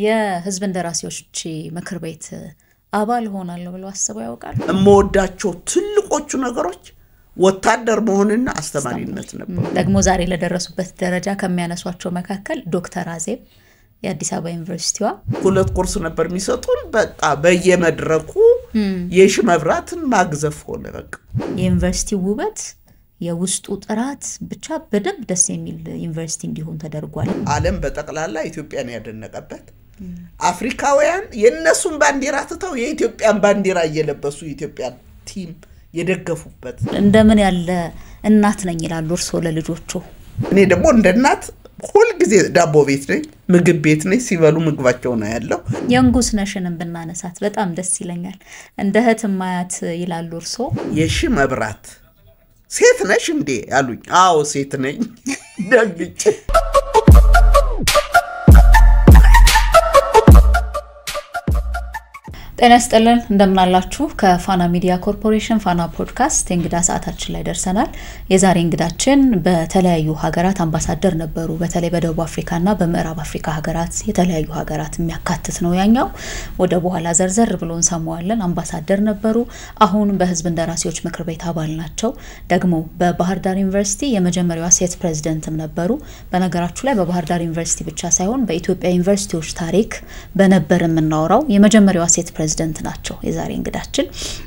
የህዝብ እንደራሴዎች ምክር ቤት አባል ሆናለሁ ብለው አስበው ያውቃሉ? እምወዳቸው ትልቆቹ ነገሮች ወታደር መሆንና አስተማሪነት ነበር። ደግሞ ዛሬ ለደረሱበት ደረጃ ከሚያነሷቸው መካከል ዶክተር አዜብ የአዲስ አበባ ዩኒቨርሲቲዋ ሁለት ኮርስ ነበር የሚሰጡን። በቃ በየመድረኩ የሽ መብራትን ማግዘፍ ሆነ። በቃ የዩኒቨርሲቲ ውበት የውስጡ ጥራት ብቻ በደንብ ደስ የሚል ዩኒቨርሲቲ እንዲሆን ተደርጓል። ዓለም በጠቅላላ ኢትዮጵያን ያደነቀበት አፍሪካውያን የነሱን ባንዲራ ተተው የኢትዮጵያን ባንዲራ እየለበሱ ኢትዮጵያን ቲም የደገፉበት እንደምን ያለ እናት ነኝ ይላሉ እርሶ ለልጆቹ? እኔ ደግሞ እንደ እናት ሁሉ ጊዜ ዳቦ ቤት ነኝ፣ ምግብ ቤት ነኝ፣ ሲበሉ ምግባቸው ነው ያለው። የንጉስ ነሽንም ብናነሳት በጣም ደስ ይለኛል። እንደ እህት ማያት ይላሉ እርሶ? የሺ መብራት ሴት ነሽ እንዴ ያሉኝ? አዎ ሴት ነኝ ደግጬ። ጤና ይስጥልን እንደምን አላችሁ? ከፋና ሚዲያ ኮርፖሬሽን ፋና ፖድካስት እንግዳ ሰዓታችን ላይ ደርሰናል። የዛሬ እንግዳችን በተለያዩ ሀገራት አምባሳደር ነበሩ። በተለይ በደቡብ አፍሪካና በምዕራብ አፍሪካ ሀገራት የተለያዩ ሀገራት የሚያካትት ነው ያኛው። ወደ በኋላ ዘርዘር ብሎ እንሰማዋለን። አምባሳደር ነበሩ። አሁን በህዝብ እንደራሴዎች ምክር ቤት አባል ናቸው። ደግሞ በባህር ዳር ዩኒቨርሲቲ የመጀመሪያዋ ሴት ፕሬዝዳንትም ነበሩ። በነገራችሁ ላይ በባህር ዳር ዩኒቨርሲቲ ብቻ ሳይሆን በኢትዮጵያ ዩኒቨርሲቲዎች ታሪክ በነበር የምናወራው የመጀመሪያዋ ሴት ፕሬዝዳንት ናቸው። የዛሬ እንግዳችን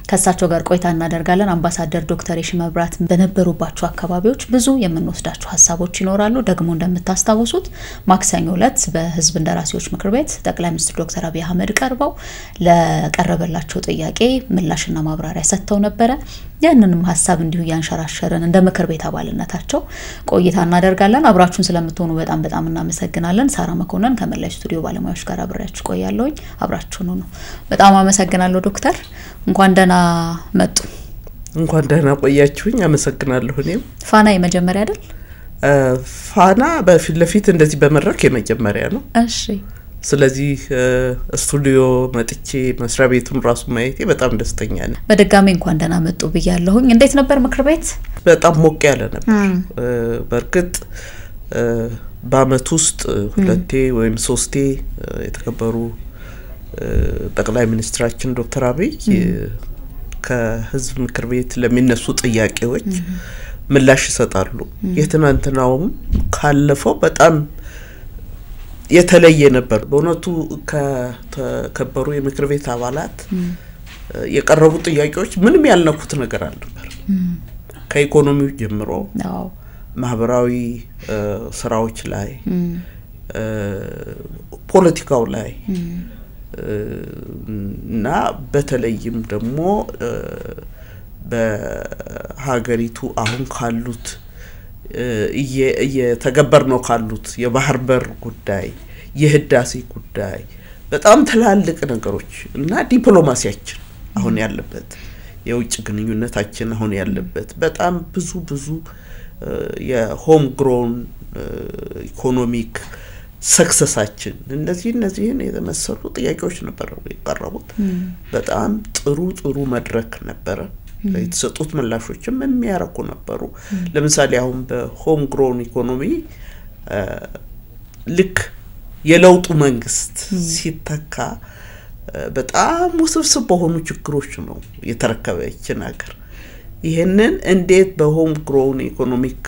ከሳቸው ጋር ቆይታ እናደርጋለን። አምባሳደር ዶክተር የሺ መብራት በነበሩባቸው አካባቢዎች ብዙ የምንወስዳቸው ሐሳቦች ይኖራሉ። ደግሞ እንደምታስታውሱት ማክሰኞ ዕለት በህዝብ እንደራሴዎች ምክር ቤት ጠቅላይ ሚኒስትር ዶክተር አብይ አህመድ ቀርበው ለቀረበላቸው ጥያቄ ምላሽና ማብራሪያ ሰጥተው ነበር። ያንንም ሐሳብ እንዲሁ ያንሸራሸረን እንደ ምክር ቤት አባልነታቸው ቆይታ እናደርጋለን። አብራችሁን ስለምትሆኑ በጣም እናመሰግናለን። ሳራ መኮንን ከመላው ስቱዲዮ ባለሙያዎች ጋር አብሬያችሁ ቆያለሁ። አብራችሁን ነው። በጣም አመሰግናለሁ ዶክተር። እንኳን ደህና መጡ። እንኳን ደህና ቆያችሁኝ። አመሰግናለሁ። እኔም ፋና የመጀመሪያ አይደል? ፋና በፊት ለፊት እንደዚህ በመድረክ የመጀመሪያ ነው። እሺ። ስለዚህ ስቱዲዮ መጥቼ መስሪያ ቤቱን ራሱ ማየቴ በጣም ደስተኛ ነኝ። በድጋሚ እንኳን ደህና መጡ ብያለሁኝ። እንዴት ነበር ምክር ቤት? በጣም ሞቅ ያለ ነበር። በርግጥ በአመት ውስጥ ሁለቴ ወይም ሶስቴ የተከበሩ ጠቅላይ ሚኒስትራችን ዶክተር አብይ ከህዝብ ምክር ቤት ለሚነሱ ጥያቄዎች ምላሽ ይሰጣሉ። የትናንትናውም ካለፈው በጣም የተለየ ነበር። በእውነቱ ከተከበሩ የምክር ቤት አባላት የቀረቡ ጥያቄዎች ምንም ያልነኩት ነገር አልነበር። ከኢኮኖሚው ጀምሮ ማህበራዊ ስራዎች ላይ ፖለቲካው ላይ እና በተለይም ደግሞ በሀገሪቱ አሁን ካሉት እየተገበርነው ካሉት የባህር በር ጉዳይ፣ የህዳሴ ጉዳይ በጣም ትላልቅ ነገሮች እና ዲፕሎማሲያችን አሁን ያለበት የውጭ ግንኙነታችን አሁን ያለበት በጣም ብዙ የሆም ግሮን ኢኮኖሚክ ሰክሰሳችን እነዚህን የተመሰሉ ጥያቄዎች ነበሩ የቀረቡት። በጣም ጥሩ መድረክ ነበር። የተሰጡት ምላሾችም የሚያረኩ ነበሩ። ለምሳሌ አሁን በሆም ግሮን ኢኮኖሚ ልክ የለውጡ መንግስት ሲተካ በጣም ውስብስብ በሆኑ ችግሮች ነው የተረከበችን ሀገር። ይሄንን እንዴት በሆም ግሮን ኢኮኖሚክ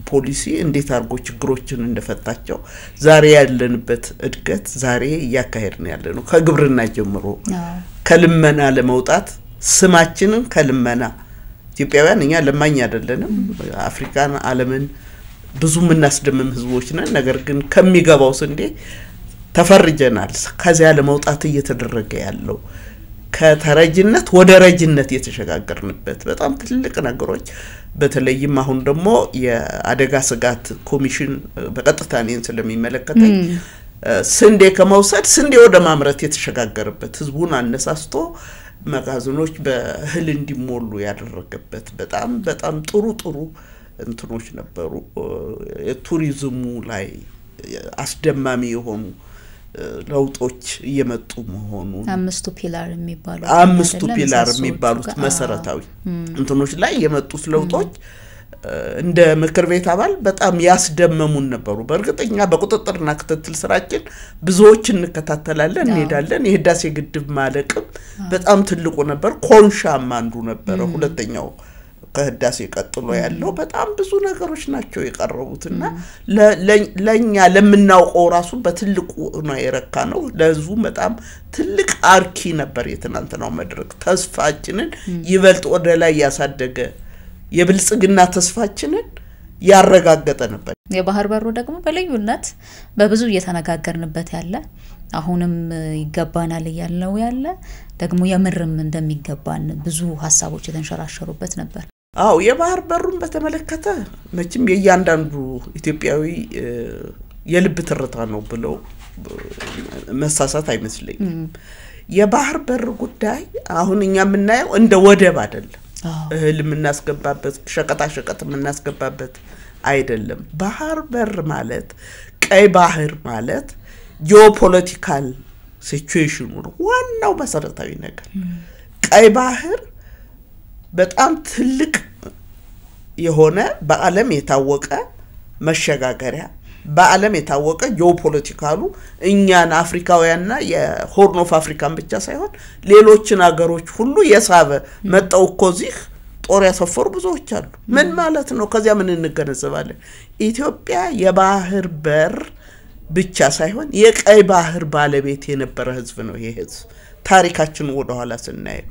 ፖሊሲ እንዴት አርጎ ችግሮችን እንደፈታቸው ዛሬ ያለንበት እድገት ዛሬ ያካሄድን ያለነው ከግብርና ጀምሮ ከልመና ለመውጣት ስማችንን ከልመና ኢትዮጵያውያን እኛ ለማኝ አይደለንም። አፍሪካን ዓለምን ብዙ ምናስደምም ህዝቦች ነን። ነገር ግን ከሚገባው ስንዴ ተፈርጀናል። ከዚያ ለመውጣት እየተደረገ ያለው ከተረጅነት ወደ ረጅነት የተሸጋገርንበት በጣም ትልቅ ነገሮች በተለይም አሁን ደግሞ የአደጋ ስጋት ኮሚሽን በቀጥታ እኔን ስለሚመለከተኝ ስንዴ ከመውሰድ ስንዴ ወደ ማምረት የተሸጋገረበት ህዝቡን አነሳስቶ መጋዘኖች በእህል እንዲሞሉ ያደረገበት በጣም ጥሩ እንትኖች ነበሩ። የቱሪዝሙ ላይ አስደማሚ የሆኑ ለውጦች እየመጡ መሆኑ አምስቱ ፒላር የሚባሉት መሰረታዊ እንትኖች ላይ የመጡት ለውጦች እንደ ምክር ቤት አባል በጣም ያስደመሙን ነበሩ በእርግጠኛ በቁጥጥርና ክትትል ስራችን ብዙዎች እንከታተላለን እንሄዳለን የህዳሴ ግድብ ማለቅም በጣም ትልቁ ነበር ኮንሻም አንዱ ነበር ሁለተኛው ከህዳሴ ቀጥሎ ያለው በጣም ብዙ ነገሮች ናቸው የቀረቡትና ለኛ ለምናውቀው ራሱ በትልቁ ነው የረካ ነው ለዙ በጣም ትልቅ አርኪ ነበር የትናንትናው መድረክ ተስፋችንን ይበልጥ ወደ ላይ ያሳደገ የብልጽግና ተስፋችንን ያረጋገጠ ነበር የባህር በሩ ደግሞ በልዩነት በብዙ እየተነጋገርንበት ያለ አሁንም ይገባናል ያለው ያለ ደግሞ የምርም እንደሚገባን ብዙ ሐሳቦች የተንሸራሸሩበት ነበር አው የባህር በሩን በተመለከተ መቼም የያንዳንዱ ኢትዮጵያዊ የልብ ትርታ ነው ብሎ መሳሳት አይመስልኝም የባህር በር ጉዳይ አሁንኛ ምናየው እንደ ወደብ አይደለም እህል ምናስገባበት ሸቀጣ ምናስገባበት አይደለም ባህር በር ማለት ቀይ ባህር ማለት ጂኦፖለቲካል ሲቹዌሽኑ ዋናው መሰረታዊ ነገር ቀይ ባህር በጣም ትልቅ የሆነ በአለም የታወቀ መሸጋገሪያ በአለም የታወቀ ጂኦፖለቲካሉ እኛን አፍሪካውያንና የሆርን ኦፍ አፍሪካን ብቻ ሳይሆን ሌሎችን አገሮች ሁሉ የሳበ መጣው ኮዚህ ጦር ያሰፈሩ ብዙዎች አሉ ምን ማለት ነው ከዚያ ምን እንገነዘባለን ኢትዮጵያ የባህር በር ብቻ ሳይሆን የቀይ ባህር ባለቤት የነበረ ህዝብ ነው ይሄ ህዝብ ታሪካችን ወደ ኋላ ስናየው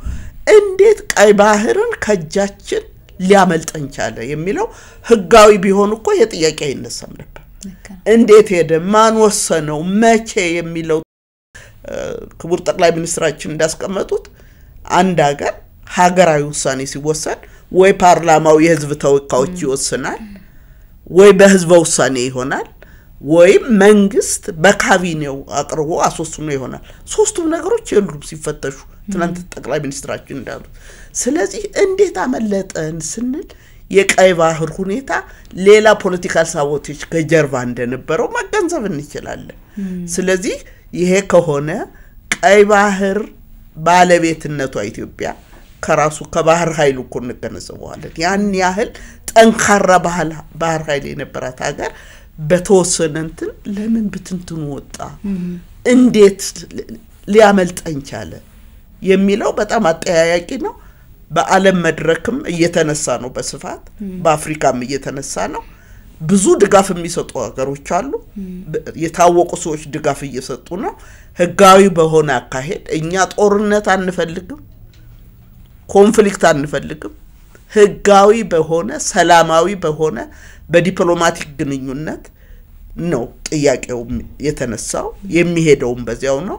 እንዴት ቀይ ባህርን ከጃችን ሊያመልጠን ቻለ የሚለው ህጋዊ ቢሆን እኮ የጥያቄ አይነሳም ነበር እንዴት ሄደ ማን ወሰነው መቼ የሚለው ክቡር ጠቅላይ ሚኒስትራችን እንዳስቀመጡት አንድ ሀገራዊ ውሳኔ ሲወሰን ወይ ፓርላማው የህዝብ ተወካዮች ይወስናል ወይ በህዝብ ውሳኔ ይሆናል ወይ መንግስት በካቢኔው አቅርቦ አስወስኖ ይሆናል ሶስቱም ነገሮች የሉም ሲፈተሹ ትናንት ጠቅላይ ሚኒስትራችን እንዳሉት ስለዚህ እንዴት አመለጠን ስንል የቀይ ባህር ሁኔታ ሌላ ፖለቲካል ሳቦቴጅ ከጀርባ እንደነበረው መገንዘብ እንችላለን ስለዚህ ይሄ ከሆነ ቀይ ባህር ባለቤትነቷ ኢትዮጵያ ከራሱ ከባህር ኃይሉ እኮ እንገነዘበዋለን ያን ያህል ጠንካራ ባህር ኃይል የነበራት ሀገር በተወሰነ እንትን ለምን ብትንትኑ ወጣ እንዴት ሊያመልጠን ቻለ የሚለው በጣም አጠያያቂ ነው በአለም መድረክም እየተነሳ ነው በስፋት በአፍሪካም እየተነሳ ነው ብዙ ድጋፍ የሚሰጡ ሀገሮች አሉ የታወቁ ሰዎች ድጋፍ እየሰጡ ነው ህጋዊ በሆነ አካሄድ እኛ ጦርነት አንፈልግም ኮንፍሊክት አንፈልግም ህጋዊ በሆነ ሰላማዊ በሆነ በዲፕሎማቲክ ግንኙነት ነው ጥያቄው የተነሳው የሚሄደው በዚያው ነው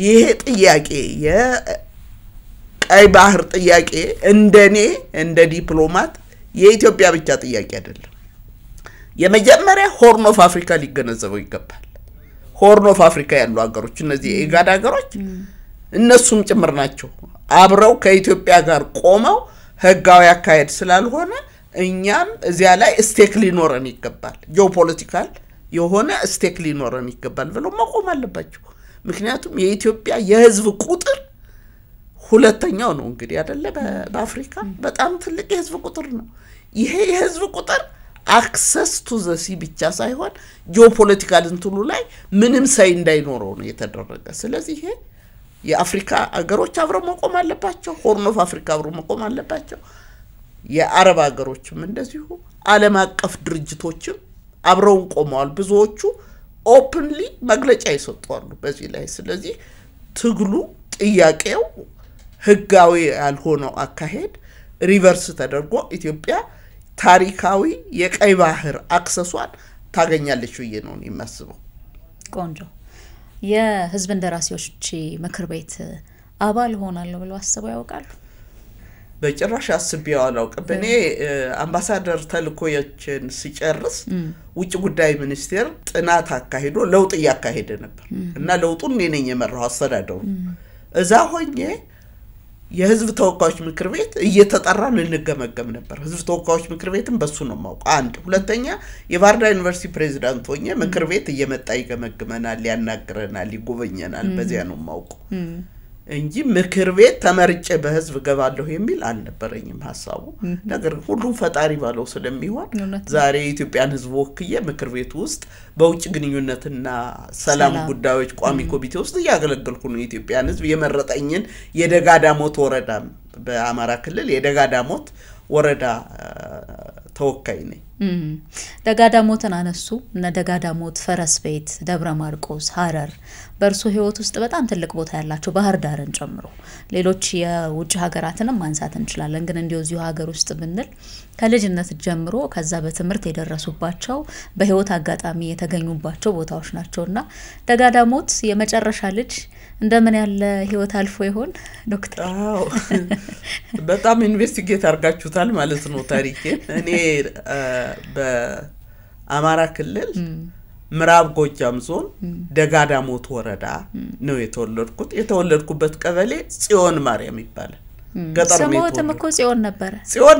ይሄ ጥያቄ የቀይ ባህር ጥያቄ እንደኔ እንደ ዲፕሎማት የኢትዮጵያ ብቻ ጥያቄ አይደለም የመጀመሪያ ሆርን ኦፍ አፍሪካ ሊገነዘበው ይገባል ሆርን ኦፍ አፍሪካ ያሉ ሀገሮች እነዚህ የኢጋድ ሀገሮች እነሱም ጭምር ናቸው አብረው ከኢትዮጵያ ጋር ቆመው ህጋዊ አካሄድ ስላልሆነ እኛም እዚያ ላይ ስቴክ ሊኖረን ይገባል ጂኦፖለቲካል የሆነ ስቴክ ሊኖረን ይገባል ብለው መቆም አለባቸው ምክንያቱም የኢትዮጵያ የህዝብ ቁጥር ሁለተኛው ነው እንግዲህ አይደለ በአፍሪካ በጣም ትልቅ የህዝብ ቁጥር ነው ይሄ የህዝብ ቁጥር access to the sea ብቻ ሳይሆን ጂኦፖለቲካል እንትሉ ላይ ምንም ሳይ እንዳይኖረው ነው የተደረገ ስለዚህ ይሄ የአፍሪካ ሀገሮች አብረው መቆም አለባቸው ሆርን ኦፍ አፍሪካ አብረው መቆም አለባቸው የአረብ ሀገሮችም እንደዚሁ ዓለም አቀፍ ድርጅቶችም አብረው ቆመዋል ብዙዎቹ ኦፕንሊ መግለጫ ይሰጣሉ በዚህ ላይ ስለዚህ ትግሉ ጥያቄው ህጋዊ ያልሆነው አካሄድ ሪቨርስ ተደርጎ ኢትዮጵያ ታሪካዊ የቀይ ባህር አክሰሷን ታገኛለች ወይ ነው የሚያስበው ቆንጆ የህዝብ እንደራሴዎች ምክር ቤት አባል ሆናለሁ ብለው አስበው ያውቃሉ በጭራሽ አስቤው አላውቅም እኔ አምባሳደር ተልኮየችን ሲጨርስ ውጭ ጉዳይ ሚኒስቴር ጥናት አካሄዶ ለውጥ ያካሄደ ነበር እና ለውጡን እኔ ነኝ የመራው አስተዳደሩ እዛ ሆኜ የህዝብ ተወካዮች ምክር ቤት እየተጠራን እንገመገም ነበር ህዝብ ተወካዮች ምክር ቤትም በሱ ነው ማውቀው አንድ ሁለተኛ የባርዳ ዩኒቨርሲቲ ፕሬዝዳንት ሆኜ ምክር ቤት እየመጣ ይገመግመናል ያናግረናል ይጎበኘናል በዚያ ነው ማውቀው እንጂ ምክር ቤት ተመርጬ በህዝብ ገባለሁ የሚል አልነበረኝም ሐሳቡ ነገር ሁሉም ፈጣሪ ባለው ስለሚሆን ዛሬ ኢትዮጵያን ህዝብ ወክዬ ምክር ቤት ውስጥ በውጭ ግንኙነትና ሰላም ጉዳዮች ቋሚ ኮሚቴ ውስጥ ያገለገልኩ ነው ኢትዮጵያን ህዝብ የመረጠኝን የደጋዳሞት ወረዳ በአማራ ክልል የደጋዳሞት ወረዳ ተወካይ ነኝ ደጋዳሞትን አነሱ እና ደጋዳሞት ፈረስ ቤት ደብረ ማርቆስ ሐረር በርሱ ህይወት ውስጥ በጣም ትልቅ ቦታ ያላቸው ባህር ዳርን ጨምሮ ሌሎች የውጭ ሀገራትንም ማንሳት እንችላለን ግን እንዲውዚሁ ሀገር ውስጥ ብንል ከልጅነት ጀምሮ ከዛ በትምርት የደረሱባቸው በህይወት አጋጣሚ የተገኙባቸው ቦታዎች ናቸውና ደጋዳሞት የመጨረሻ ልጅ እንደምን ያለ ህይወት አልፎ ይሆን ዶክተር አዎ በጣም ኢንቨስቲጌት አርጋችሁታል ማለት ነው ታሪኬ እኔ በአማራ ክልል ምዕራብ ጎጃም ዞን ደጋዳሞት ወረዳ ነው የተወለድኩበት ቀበሌ ጽዮን ማርያም ይባላል ገጠር ነው ተመኮ ጽዮን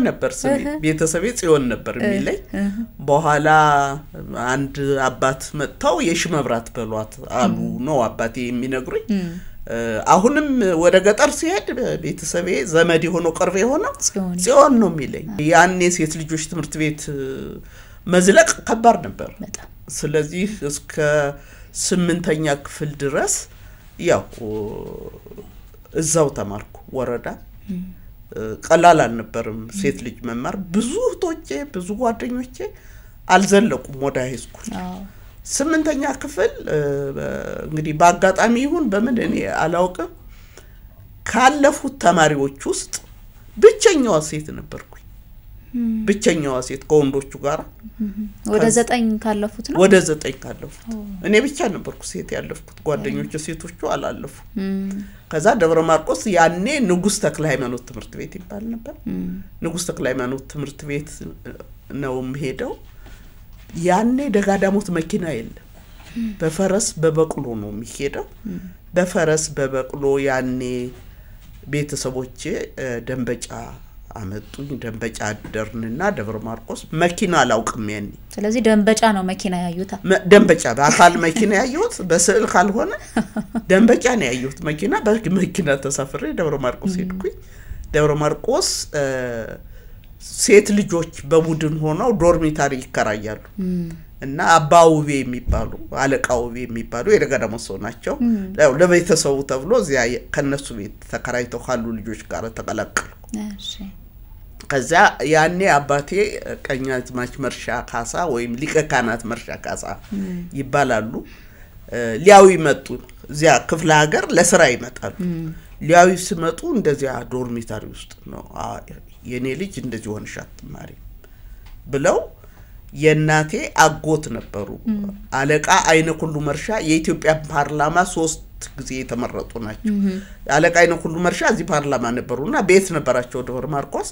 ነበር ስሜ ቤተሰቤ ጽዮን ነበር የሚለይ በኋላ አንድ አባት መጣው የሽመብራት በሏት አሉ ነው አባቴ የሚነግሩኝ አሁንም ወደ ገጠር ሲሄድ ቤተሰቤ ዘመድ ሆኖ ቅርብ ሆኖ ጽዮን ነው የሚለኝ ያኔ ሴት ልጆች ትምህርት ቤት መዝለቅ ከባድ ነበር ስለዚህ እስከ 8ኛ ክፍል ድረስ ያው እዛው ተማርኩ ወረዳ ቀላል አልነበርም ሴት ልጅ መማር ብዙ ቶቼ ብዙ ጓደኞቼ አልዘለቁም ወደ ሃይስኩል 8ኛ ክፍል እንግዲህ በአጋጣሚ ይሁን በምን እኔ አላውቅም ካለፉት ተማሪዎች ውስጥ ብቸኛዋ ሴት ነበርኩኝ ብቸኛዋ ሴት ከወንዶቹ ጋር ወደ 9 ካለፉት ነው ወደ 9 ካለፉት እኔ ብቻ ነበርኩ ሴት ያለፍኩት ጓደኞቼ ሴቶቹ አላለፉ ከዛ ደብረ ማርቆስ ያኔ ንጉስ ተክለ ሃይማኖት ትምህርት ቤት ይባል ነበር ንጉስ ተክለ ሃይማኖት ትምህርት ቤት ነው ሄደው ያኔ ደጋዳሞት መኪና የለም በፈረስ በበቅሎ ነው የሚሄደው በፈረስ በበቅሎ ያኔ ቤተሰቦቼ ደንበጫ አመጡኝ ደንበጫ አደርንና ደብረ ማርቆስ መኪና አላውቅም ያኔ ስለዚህ ደንበጫ ነው መኪና ያዩታ ደንበጫ በአካል መኪና ያዩት በስዕል ካልሆነ ደንበጫ ነው ያዩት መኪና በመኪና ተሳፍሬ ደብረ ማርቆስ ሄድኩኝ ደብረ ማርቆስ ሴት ልጆች በቡድን ሆነው ዶርሚታሪ ይከራያሉ እና አባውቤ የሚባሉ አለቃውቤ የሚባሉ የደጋዳሞት ሰው ናቸው ለቤተሰቡ ተብሎ እዚያ ከነሱ ቤት ተከራይተው ካሉ ልጆች ጋር ተቀላቀልኩ እሺ ከዛ ያኔ አባቴ ቀኛዝማች መርሻ ካሳ ወይም ሊቀ ካህናት መርሻ ካሳ ይባላሉ ሊያዊ መጡ እዚያ ክፍለ ሀገር ለስራ ይመጣሉ ሊያዊ ሲመጡ እንደዚያ ዶርሚታሪ ውስጥ ነው የኔ ልጅ እንደዚህ ሆነሻት ማሪ ብለው የናቴ አጎት ነበሩ አለቃ አይነ ኩሉ መርሻ የኢትዮጵያ ፓርላማ 3 ጊዜ የተመረጡ ናቸው አለቃ አይነ ኩሉ መርሻ እዚህ ፓርላማ ነበሩና ቤት ነበራቸው ደብረ ማርቆስ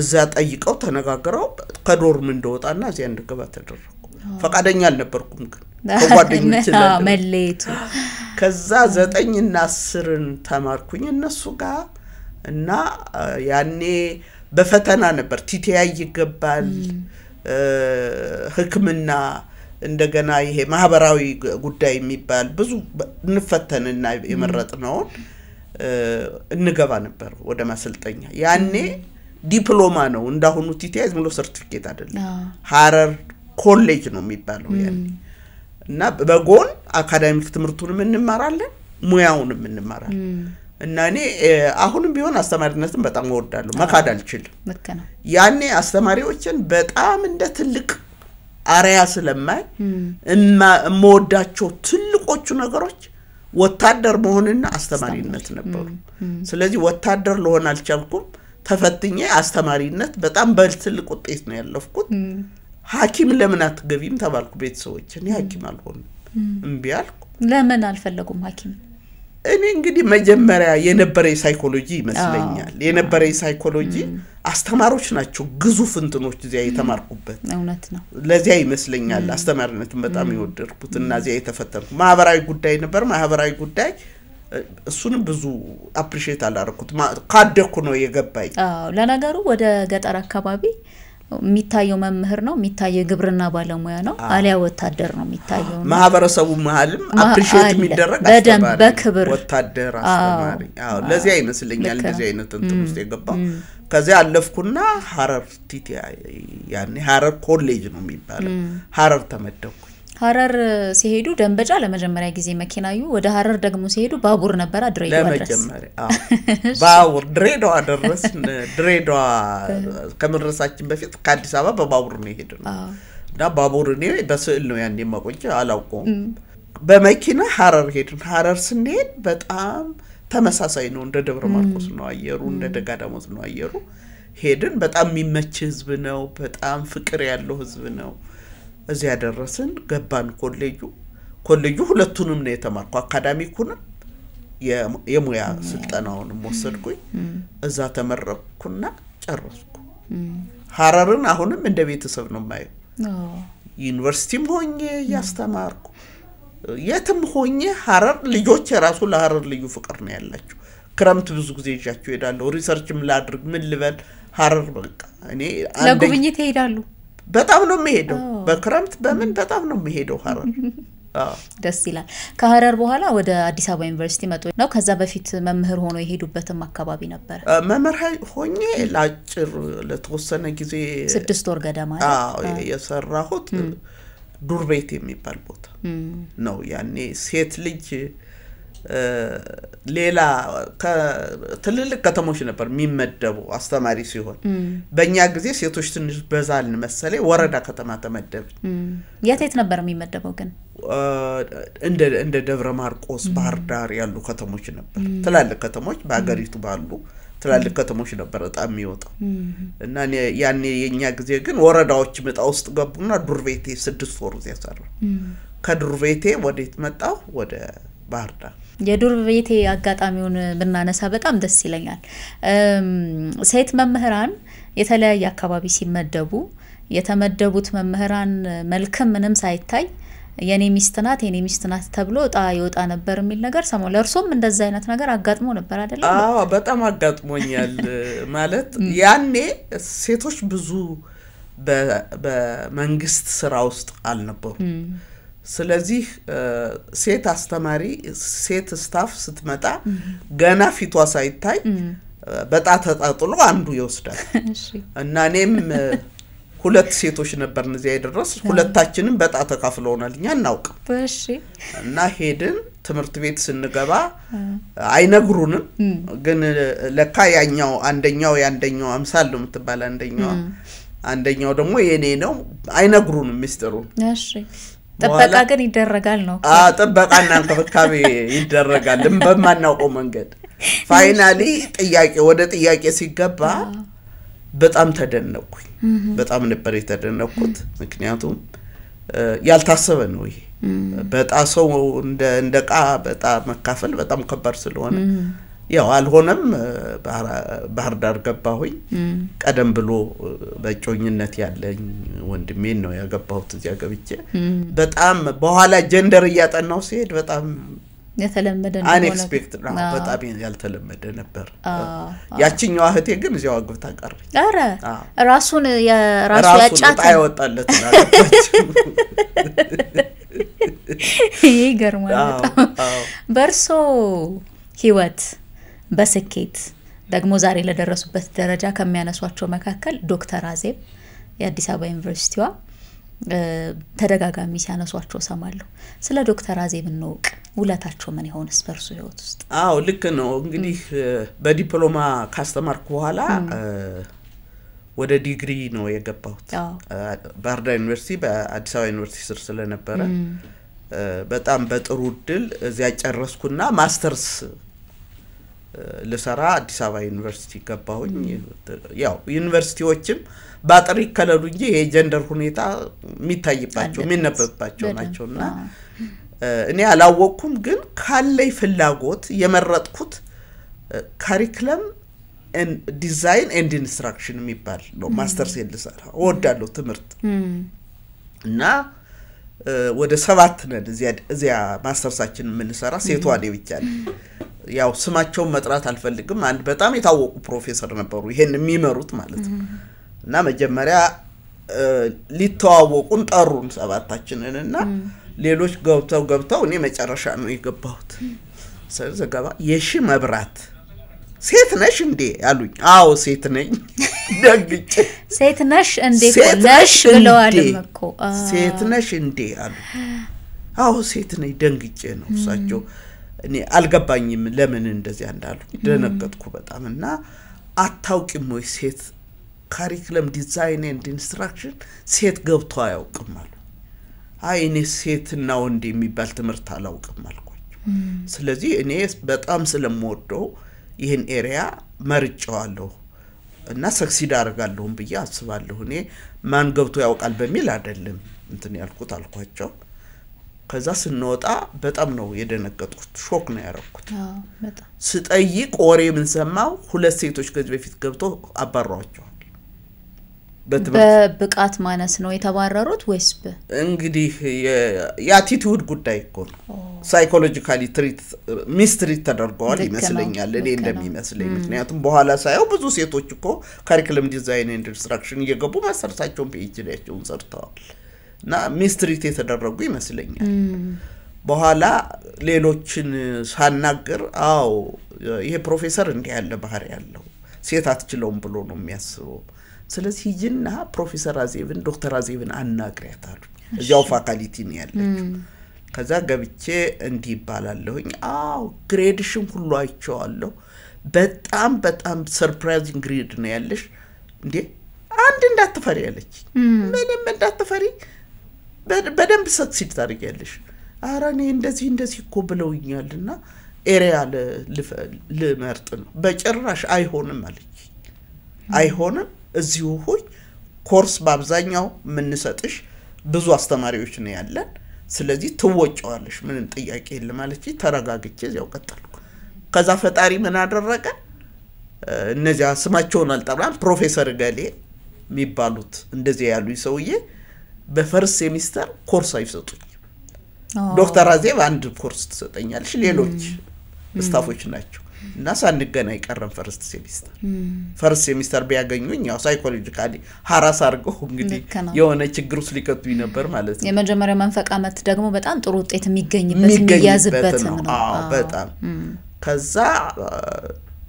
እዛ ጠይቀው ተነጋግረው ከዶርም እንደወጣና እዚያ እንደገባ ተደረኩ ፈቃደኛ አልነበርኩም ግን ከጓደኞቼ መለይቱ ከዛ 9 እና 10ን ተማርኩኝ እነሱ ጋር እና ያኔ በፈተና ነበር ቲቲአይ ይገባል ህክምና እንደገና ይሄ ማህበራዊ ጉዳይ የሚባል ብዙ እንፈተንና የመረጥነው እንገባ ነበር ወደ ማሰልጠኛ ያኔ ዲፕሎማ ነው እንዳሁኑ ቲቲአይ ዝም ብሎ ሰርቲፊኬት አይደለም ሐረር ኮሌጅ ነው የሚባለው ያኔ እና በጎን አካዳሚክ ትምህርቱንም እንማራለን ሙያውንም እንማራለን እና እኔ አሁንም ቢሆን አስተማሪነትን በጣም ወዳለሁ መካድ አልችልም መከና ያኔ አስተማሪዎችን በጣም እንደ ትልቅ አሪያ ስለማይ እምወዳቸው ትልቆቹ ነገሮች ወታደር መሆንና አስተማሪነት ነበሩ ስለዚህ ወታደር ለሆን አልቻልኩም ተፈትኜ አስተማሪነት በጣም በትልቅ ውጤት ነው ያለፍኩት ሐኪም ለምን አትገቢም ተባልኩ ቤተሰቦች እኔ ሐኪም አልሆንም እምቢ አልኩ ለምን አልፈለጉም ሐኪም እኔ እንግዲህ መጀመሪያ የነበረ ሳይኮሎጂ ይመስለኛል የነበረ ሳይኮሎጂ አስተማሪዎች ናቸው ግዙፍ እንትኖች እዚያ የተማርኩበት እውነት ነው ለዚያ ይመስለኛል አስተማሪነትን በጣም ይወደድኩት እና እዚያ የተፈተንኩ ማህበራዊ ጉዳይ ነበር ማህበራዊ ጉዳይ እሱንም ብዙ አፕሪሺየት አላረኩት ካደኩ ነው የገባኝ ለነገሩ ወደ ገጠር አካባቢ የሚታየው መምህር ነው የሚታየው ግብርና ባለሙያ ነው አሊያ ወታደር ነው የሚታየው ማህበረሰቡ መሐልም አፕሪሺየት የሚደረግ በደንብ በክብር ወታደር አስተማሪ አዎ ለዚህ አይመስልኛል እንደዚህ አይነት እንትን ውስጥ የገባው ከዚያ አለፍኩና ሐረር ቲቲአይ ያኔ ሐረር ኮሌጅ ነው የሚባለው ሐረር ተመደብኩ ሐረር ሲሄዱ ደንበጫ ለመጀመሪያ ጊዜ መኪናዩ ወደ ሐረር ደግሞ ሲሄዱ ባቡር ነበር ድሬዳዋ ድረስ ለመጀመሪያ ባቡር ድሬዳዋ ደረስን ድሬዳዋ ከመድረሳችን በፊት ከአዲስ አበባ በባቡር ነው የሄድነው እና ባቡር እኔ በስዕል ነው ያኔ ማቆጭ አላውቀውም በመኪና ሐረር ሄድን ሐረር ስንሄድ በጣም ተመሳሳይ ነው እንደ ደብረ ማርቆስ ነው አየሩ እንደ ደጋዳሞት ነው አየሩ ሄድን በጣም የሚመች ህዝብ ነው በጣም ፍቅር ያለው ህዝብ ነው እዚያ ደረስን ገባን ኮሌጁ ሁለቱንም ነው የተማርኩ አካዳሚኩን የሙያ ስልጠናውን ወሰድኩኝ እዛ ተመረቅኩና ጨረስኩ ሐረርን አሁንም እንደ ቤተሰብ ነው ማየው ዩኒቨርሲቲም ሆኜ ያስተማርኩ የትም ሆኜ ሐረር ልጆች ራሱ ለሐረር ልዩ ፍቅር ነው ያላችሁ ክረምት ብዙ ጊዜ ይዣቸው ይሄዳሉ ሪሰርችም ላድርግ ምን ልበል ሐረር በቃ እኔ ለጉብኝት ይሄዳሉ በጣም ነው የሚሄደው በክረምት በምን በጣም ነው የሚሄደው ሐረር ደስ ይላል ከሐረር በኋላ ወደ አዲስ አበባ ዩኒቨርሲቲ መጡ ነው ከዛ በፊት መምህር ሆኖ የሄዱበትም አካባቢ ነበር መምህር ሆኜ ላጭር ለተወሰነ ጊዜ 6 ወር ገደማ የሰራሁት ዱርቤት የሚባል ቦታ ነው ያኔ ሴት ልጅ ሌላ ከትልልቅ ከተሞች ነበር የሚመደቡ አስተማሪ ሲሆን በእኛ ጊዜ ሴቶች ትንሽ በዛልን መሰለ ወረዳ ከተማ ተመደብ የት ነበር የሚመደበው ግን እንደ ደብረ ማርቆስ ባህር ዳር ያሉ ከተሞች ነበር ትላልቅ ከተሞች በአገሪቱ ባሉ ትላልቅ ከተሞች ነበር በጣም የሚወጣው እና ያኔ የኛ ጊዜ ግን ወረዳዎች መጣ ውስጥ ገቡና ዱርቤቴ 6 ወር ያሰራ ከዱርቤቴ ወዴት መጣው ወደ ባህር ዳር የዱርቤቴ አጋጣሚውን ብናነሳ በጣም ደስ ይለኛል ሴት መምህራን የተለያየ አካባቢ ሲመደቡ የተመደቡት መምህራን መልክም ምንም ሳይታይ የኔ ሚስት ናት ተብሎ ጣ ይወጣ ነበር የሚል ነገር ሰሞን ለርሶም እንደዛ አይነት ነገር አጋጥሞ ነበር አይደል አዎ በጣም አጋጥሞኛል ማለት ያኔ ሴቶች ብዙ በመንግስት ስራ ውስጥ አልነበሩ ስለዚህ ሴት አስተማሪ ሴት ስታፍ ስትመጣ ገና ፊቷ ሳይታይ በጣም ተጣጥሎ አንዱ ይወስዳል እና እኔም ሁለት ሴቶች ነበርን እዚያ ይደረስ ሁለታችንም በጣም ተካፍለውናልኛ እናውቅ እሺ እና ሄድን ትምርት ቤት ስንገባ አይነግሩንም ግን ለካ ያኛው አንደኛው አምሳል ነው የምትባል አንደኛው ደግሞ የኔ ነው አይነግሩንም ሚስጥሩ እሺ ጥበቃ ግን ይደረጋል ነው ጥበቃና እንክብካቤ ይደረጋል በማናውቀው መንገድ ፋይናሊ ጥያቄ ሲገባ በጣም ተደነቅኩኝ በጣም ነበር የተደነቅኩት ምክንያቱም ያልታሰበ ነው ይሄ በጣም ሰው እንደቃ በጣም መካፈል በጣም ከባድ ስለሆነ ያው አልሆነም ባህር ዳር ገባሁኝ ቀደም ብሎ በጮኝነት ያለኝ ወንድሜን ነው ያገባሁት እዚያ ገብቼ በጣም በኋላ ጀንደር ያጠናው ሲሄድ በጣም የተለመደ ነው አንኤክስፔክትድ ነው በጣም ያልተለመደ ነበር ያቺኛው እህቴ ግን እዚያው አግብታ ቀረች አረ ራሱን የራሱ ያጫታ አይወጣለት ናለች ይገርማል በርሶ ህይወት በስኬት ደግሞ ዛሬ ለደረሱበት ደረጃ ከሚያነሷቸው መካከል ዶክተር አዜብ የአዲስ አበባ ዩኒቨርሲቲዋ ተደጋጋሚ ሲያነሷቸው ሰማለሁ ስለ ዶክተር አዜብ ነው ውለታቸው ምን ይሆንስ በርሱ ህይወት ውስጥ አዎ ልክ ነው እንግዲህ በዲፕሎማ ካስተማርኩ በኋላ ወደ ዲግሪ ነው የገባሁት ባህር ዳር ዩኒቨርሲቲ በአዲስ አበባ ዩኒቨርሲቲ ስር ስለነበረ በጣም በጥሩ ድል እዚያ ጨረስኩና ማስተርስ ለሰራ አዲስ አበባ ዩኒቨርሲቲ ገባሁኝ ያው ዩኒቨርሲቲዎችም ባጥሪ ከለሉ እንጂ የጀንደር ሁኔታ የሚታይባቸው የሚነበብባቸው ናቸውና እኔ አላወቅኩም ግን ካለይ ፍላጎት የመረጥኩት ካሪኩለም ዲዛይን ኤንድ ኢንስትራክሽን የሚባል ነው ማስተርስ ልሰራ ወዳለው ትምርት እና ወደ 7 ነን እዚያ ማስተርሳችን ምን ሰራ ሴቷ ላይ ብቻ ያው ስማቸው መጥራት አልፈልግም አንድ በጣም የታወቁ ፕሮፌሰር ነበሩ ይሄን የሚመሩት ማለት ነው እና መጀመሪያ ሊተዋወቁን ጠሩን ሰባታችንንና ሌሎች ገብተው እኔ መጨረሻ ነው የገባሁት ዘገባ የሺ መብራት ሴት ነሽ እንዴ አሉኝ አዎ ሴት ነኝ ደግጬ ሴት ነሽ እንዴ ነሽ ብለዋል እኮ ሴት ነሽ እንዴ አሉ አዎ ሴት ነኝ ደንግጬ ነው እሳቸው እኔ አልገባኝም ለምን እንደዚህ እንዳሉ ደነገጥኩ በጣምና አታውቂም ወይ ሴት ካሪኩለም ዲዛይን ኤንድ ኢንስትራክሽን ሴት ገብቶ አያውቅም አሉ አይ እኔ ሴትና ወንድ የሚባል ትምህርት አላውቅም አልኳቸው ስለዚህ እኔ በጣም ስለምወደው ይሄን ኤሪያ መርጫዋለሁ እና ሰክሲድ አደርጋለሁ ብዬ አስባለሁ እኔ ማን ገብቶ ያውቃል በሚል አይደለም እንትን ያልኩት አልኳቸው ከዛ ስንወጣ በጣም ነው የደነገጥኩት ሾክ ነው ያረኩት በጣም ስጠይቅ ወሬ ምን ሰማው ሁለት ሴቶች ከዚህ በፊት ገብቶ አባረዋቸው በብቃት ማነስ ነው የተባረሩት ወይስ እንግዲህ የአቲቲዩድ ጉዳይ እኮ ነው ሳይኮሎጂካሊ ሚስትሪት ተደርገዋል ይመስለኛል እኔ እንደሚመስለኝ ምክንያቱም በኋላ ሳይው ብዙ ሴቶች እኮ ካሪኩለም ዲዛይን ኤንድ ኢንስትራክሽን እየገቡ ማስተርሳቸውን ፒኤችዲያቸውን ሰርተዋል እና ሚስትሪት የተደረጉ ይመስለኛል በኋላ ሌሎችን ሳናገር አዎ ይሄ ፕሮፌሰር እንዲህ ያለ ባህሪ ያለው ሴት አትችለውም ብሎ ነው የሚያስበው ስለዚህ ሂጂና ፕሮፌሰር አዜብን ዶክተር አዜብን አናግሪያት አሉ እዚያው ፋካልቲ ነው ያለችው ከዛ ገብቼ እንዲህ ይባላለሁኝ አዎ ግሬድሽን ሁሉ አይቼዋለሁ በጣም ሰርፕራይዚንግ ግሬድ ነው ያለሽ እንዴ አንድ እንዳትፈሪ ያለች ምንም እንዳትፈሪ በደንብ ሰክሲድ ታደርጊያለሽ አራኔ እንደዚህ እኮ ብለውኛልና ኤሪያ ለመርጥ ነው በጭራሽ አይሆንም አለች አይሆንም እዚሁ ሆይ ኮርስ በአብዛኛው ምንሰጥሽ ብዙ አስተማሪዎች ነው ያለን ስለዚህ ትወጪዋለሽ ምንም ጥያቄ የለም አለች ተረጋግቼ ያው ቀጠልኩ ከዛ ፈጣሪ ምን አደረገ እነዚያ ስማቸውን አልጠራም ፕሮፌሰር ገሌ የሚባሉት እንደዚህ ያሉ ይሰውዬ በፈርስ ሴሚስተር ኮርስ አይሰጡኝ ዶክተር አዜብ አንድ ኮርስ ተሰጠኛለሽ ሌሎች ስታፎች ናቸው እና ሳንገናኝ ቀረን ፈርስት ሴሚስተር ቢያገኙኝ ያው ሳይኮሎጂካሊ ሃራስ አርገው እንግዲህ የሆነ ችግር ውስጥ ሊከቱኝ ነበር ማለት ነው የመጀመሪያው መንፈቅ አመት ደግሞ በጣም ጥሩ ውጤት የሚያዝበት ነው በጣም ከዛ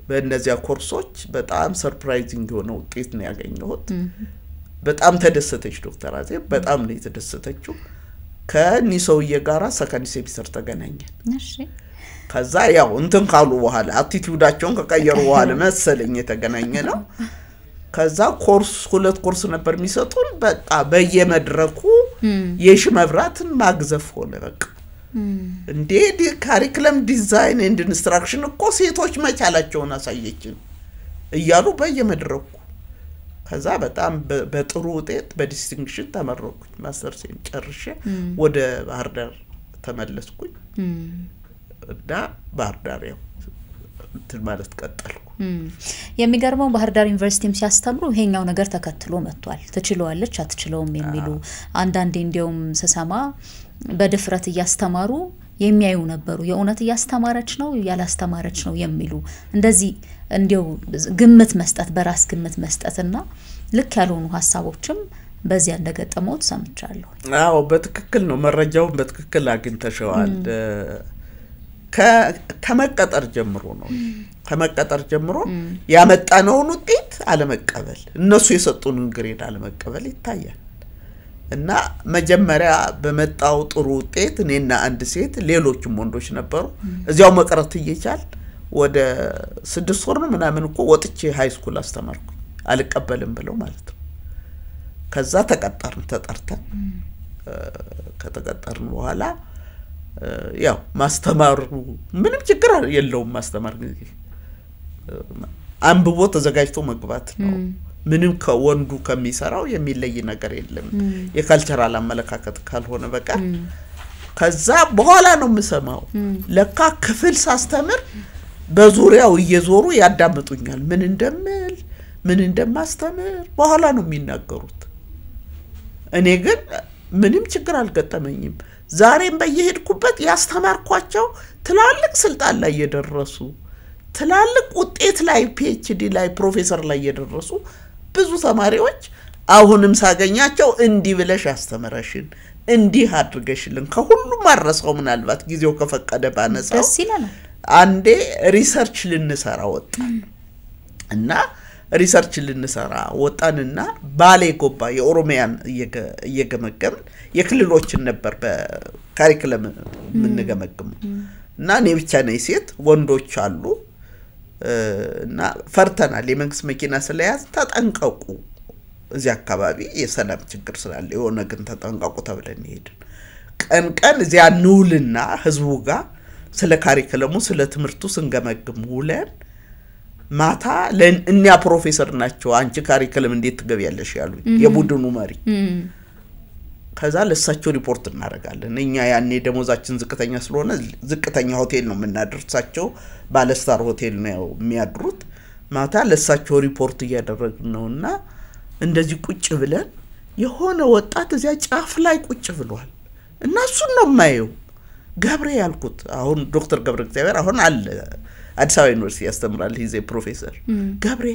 በእነዚያ ኮርሶች በጣም ሰርፕራይዚንግ የሆነ ውጤት ነው ያገኘሁት በጣም ተደሰተች ዶክተር አዜብ በጣም ነው የተደሰተችው ከኒሶዬ ጋራ ሰከንድ ሴሚስተር ተገናኘን እሺ ከዛ ያው እንትን ካሉ በኋላ አቲቲዩዳቸውን ከቀየሩ በኋላ መሰለኝ የተገናኘ ነው ከዛ ሁለት ኮርስ ነበር የሚሰጡን በቃ በየመድረኩ የሽመብራትን ማግዘፍ ሆነ በቃ እንዴ ካሪኩለም ዲዛይን ኤንድ ኢንስትራክሽን እኮ ሴቶች መቻላቸውን አሳየችን እያሉ በየመድረኩ ከዛ በጣም በጥሩ ውጤት በዲስቲንክሽን ተመረኩኝ ማስተርሴን ጨርሼ ወደ ባህር ዳር ተመለስኩኝ እና ባህር ዳር ያው ማለት ቀጠልኩ የሚገርመው ባህር ዳር ዩኒቨርሲቲም ሲያስተምሩ ይሄኛው ነገር ተከትሎ መጥቷል ተችሏለች አትችለውም የሚሉ አንዳንዴ እንዲያውም ሰሰማ በድፍረት ያስተማሩ የሚያዩ ነበሩ የኡነት ያስተማረች ነው ያላስተማረች ነው የሚሉ እንደዚህ እንዲው ግምት መስጠት በራስ ግምት መስጠትና ልክ ያልሆኑ ሐሳቦችም በዚያ እንደገጠመው ሰምቻለሁ አዎ በትክክል ነው መረጃው በትክክል አግኝተሻል ከመቀጠር ጀምሮ ያመጣነውን ውጤት አለመቀበል እነሱ የሰጡን ግሬድ አለመቀበል ይታያል እና መጀመሪያ በመጣው ጥሩ ውጤት እኔና አንድ ሴት ሌሎችም ወንዶች ነበሩ እዚያው መቀረት እየቻል ወደ 6 ወር ነው ምናምን እኮ ወጥቼ ሃይ ስኩል አስተማርኩ አልቀበልም ብለው ማለት ነው ከዛ ተጠርተን ከተቀጠርን በኋላ ያው ማስተማሩ ምንም ችግር የለውም ማስተማር ጊዜ አንብቦ ተዘጋጅቶ መግባት ነው ምንም ከወንዱ ከሚሰራው የሚለይ ነገር የለም የካልቸራል አመለካከት ካልሆነ በቃ ከዛ በኋላ ነው የምሰማው ለካ ክፍል ሳስተምር በዙሪያው እየዞሩ ያዳምጡኛል ምን እንደማስተምር በኋላ ነው የሚናገሩት እኔ ግን ምንም ችግር አልገጠመኝም ዛሬም በየሄድኩበት ያስተማርኳቸው ትላልቅ ስልጣን ላይ የደረሱ ትላልቅ ውጤት ላይ ፒኤችዲ ላይ ፕሮፌሰር ላይ የደረሱ ብዙ ተማሪዎች አሁንም ሳገኛቸው እንዲህ ብለሽ አስተምረሽን እንዲህ አድርገሽልን ከሁሉም ማረሰው ምናልባት ጊዜው ከፈቀደ ባነሳው ደስ ይላል አንዴ ሪሰርች ልንሰራ ወጣን እና ሪሰርች ልንሰራ ወጣንና ባሌ ጎባ የኦሮሚያን እየገመገምን የክልሎችን ነበር በካሪኩለም ምንገመግመው እና እኔ ብቻ ነኝ ሴት ወንዶች አሉ እና ፈርተናል የመንግስት መኪና ስለያዝ ተጠንቀቁ እዚህ አካባቢ የሰላም ችግር ስላለ የሆነ ግን ተጠንቀቁ ተብለን ሄድን ቀን እዚያ ንውልና ህዝቡ ጋር ስለ ካሪኩለሙ ስለ ትምርቱ ስንገመግም ውለን ማታ ለእኛ ፕሮፌሰር ናቸው አንቺ ካሪኩለም እንዴት ትገቢያለሽ ያሉኝ የቡድኑ መሪ ከዛ ለሳቸው ሪፖርት እናደርጋለን እኛ ያኔ ደሞዛችን ዝቅተኛ ስለሆነ ዝቅተኛ ሆቴል ነው የምናደርሳቸው ባለስታር ሆቴል ነው የሚያድሩት ማታ ለሳቸው ሪፖርት እያደረግን ነውና እንደዚህ ቁጭ ብለን የሆነ ወጣት እዚያ ጫፍ ላይ ቁጭ ብሏል እና እሱን ነው ማየው ገብሬ ያልኩት አሁን ዶክተር ገብረ እግዚአብሔር አሁን አለ አዲስ አበባ ዩኒቨርሲቲ ያስተምራል ሂዜ ፕሮፌሰር ገብሬ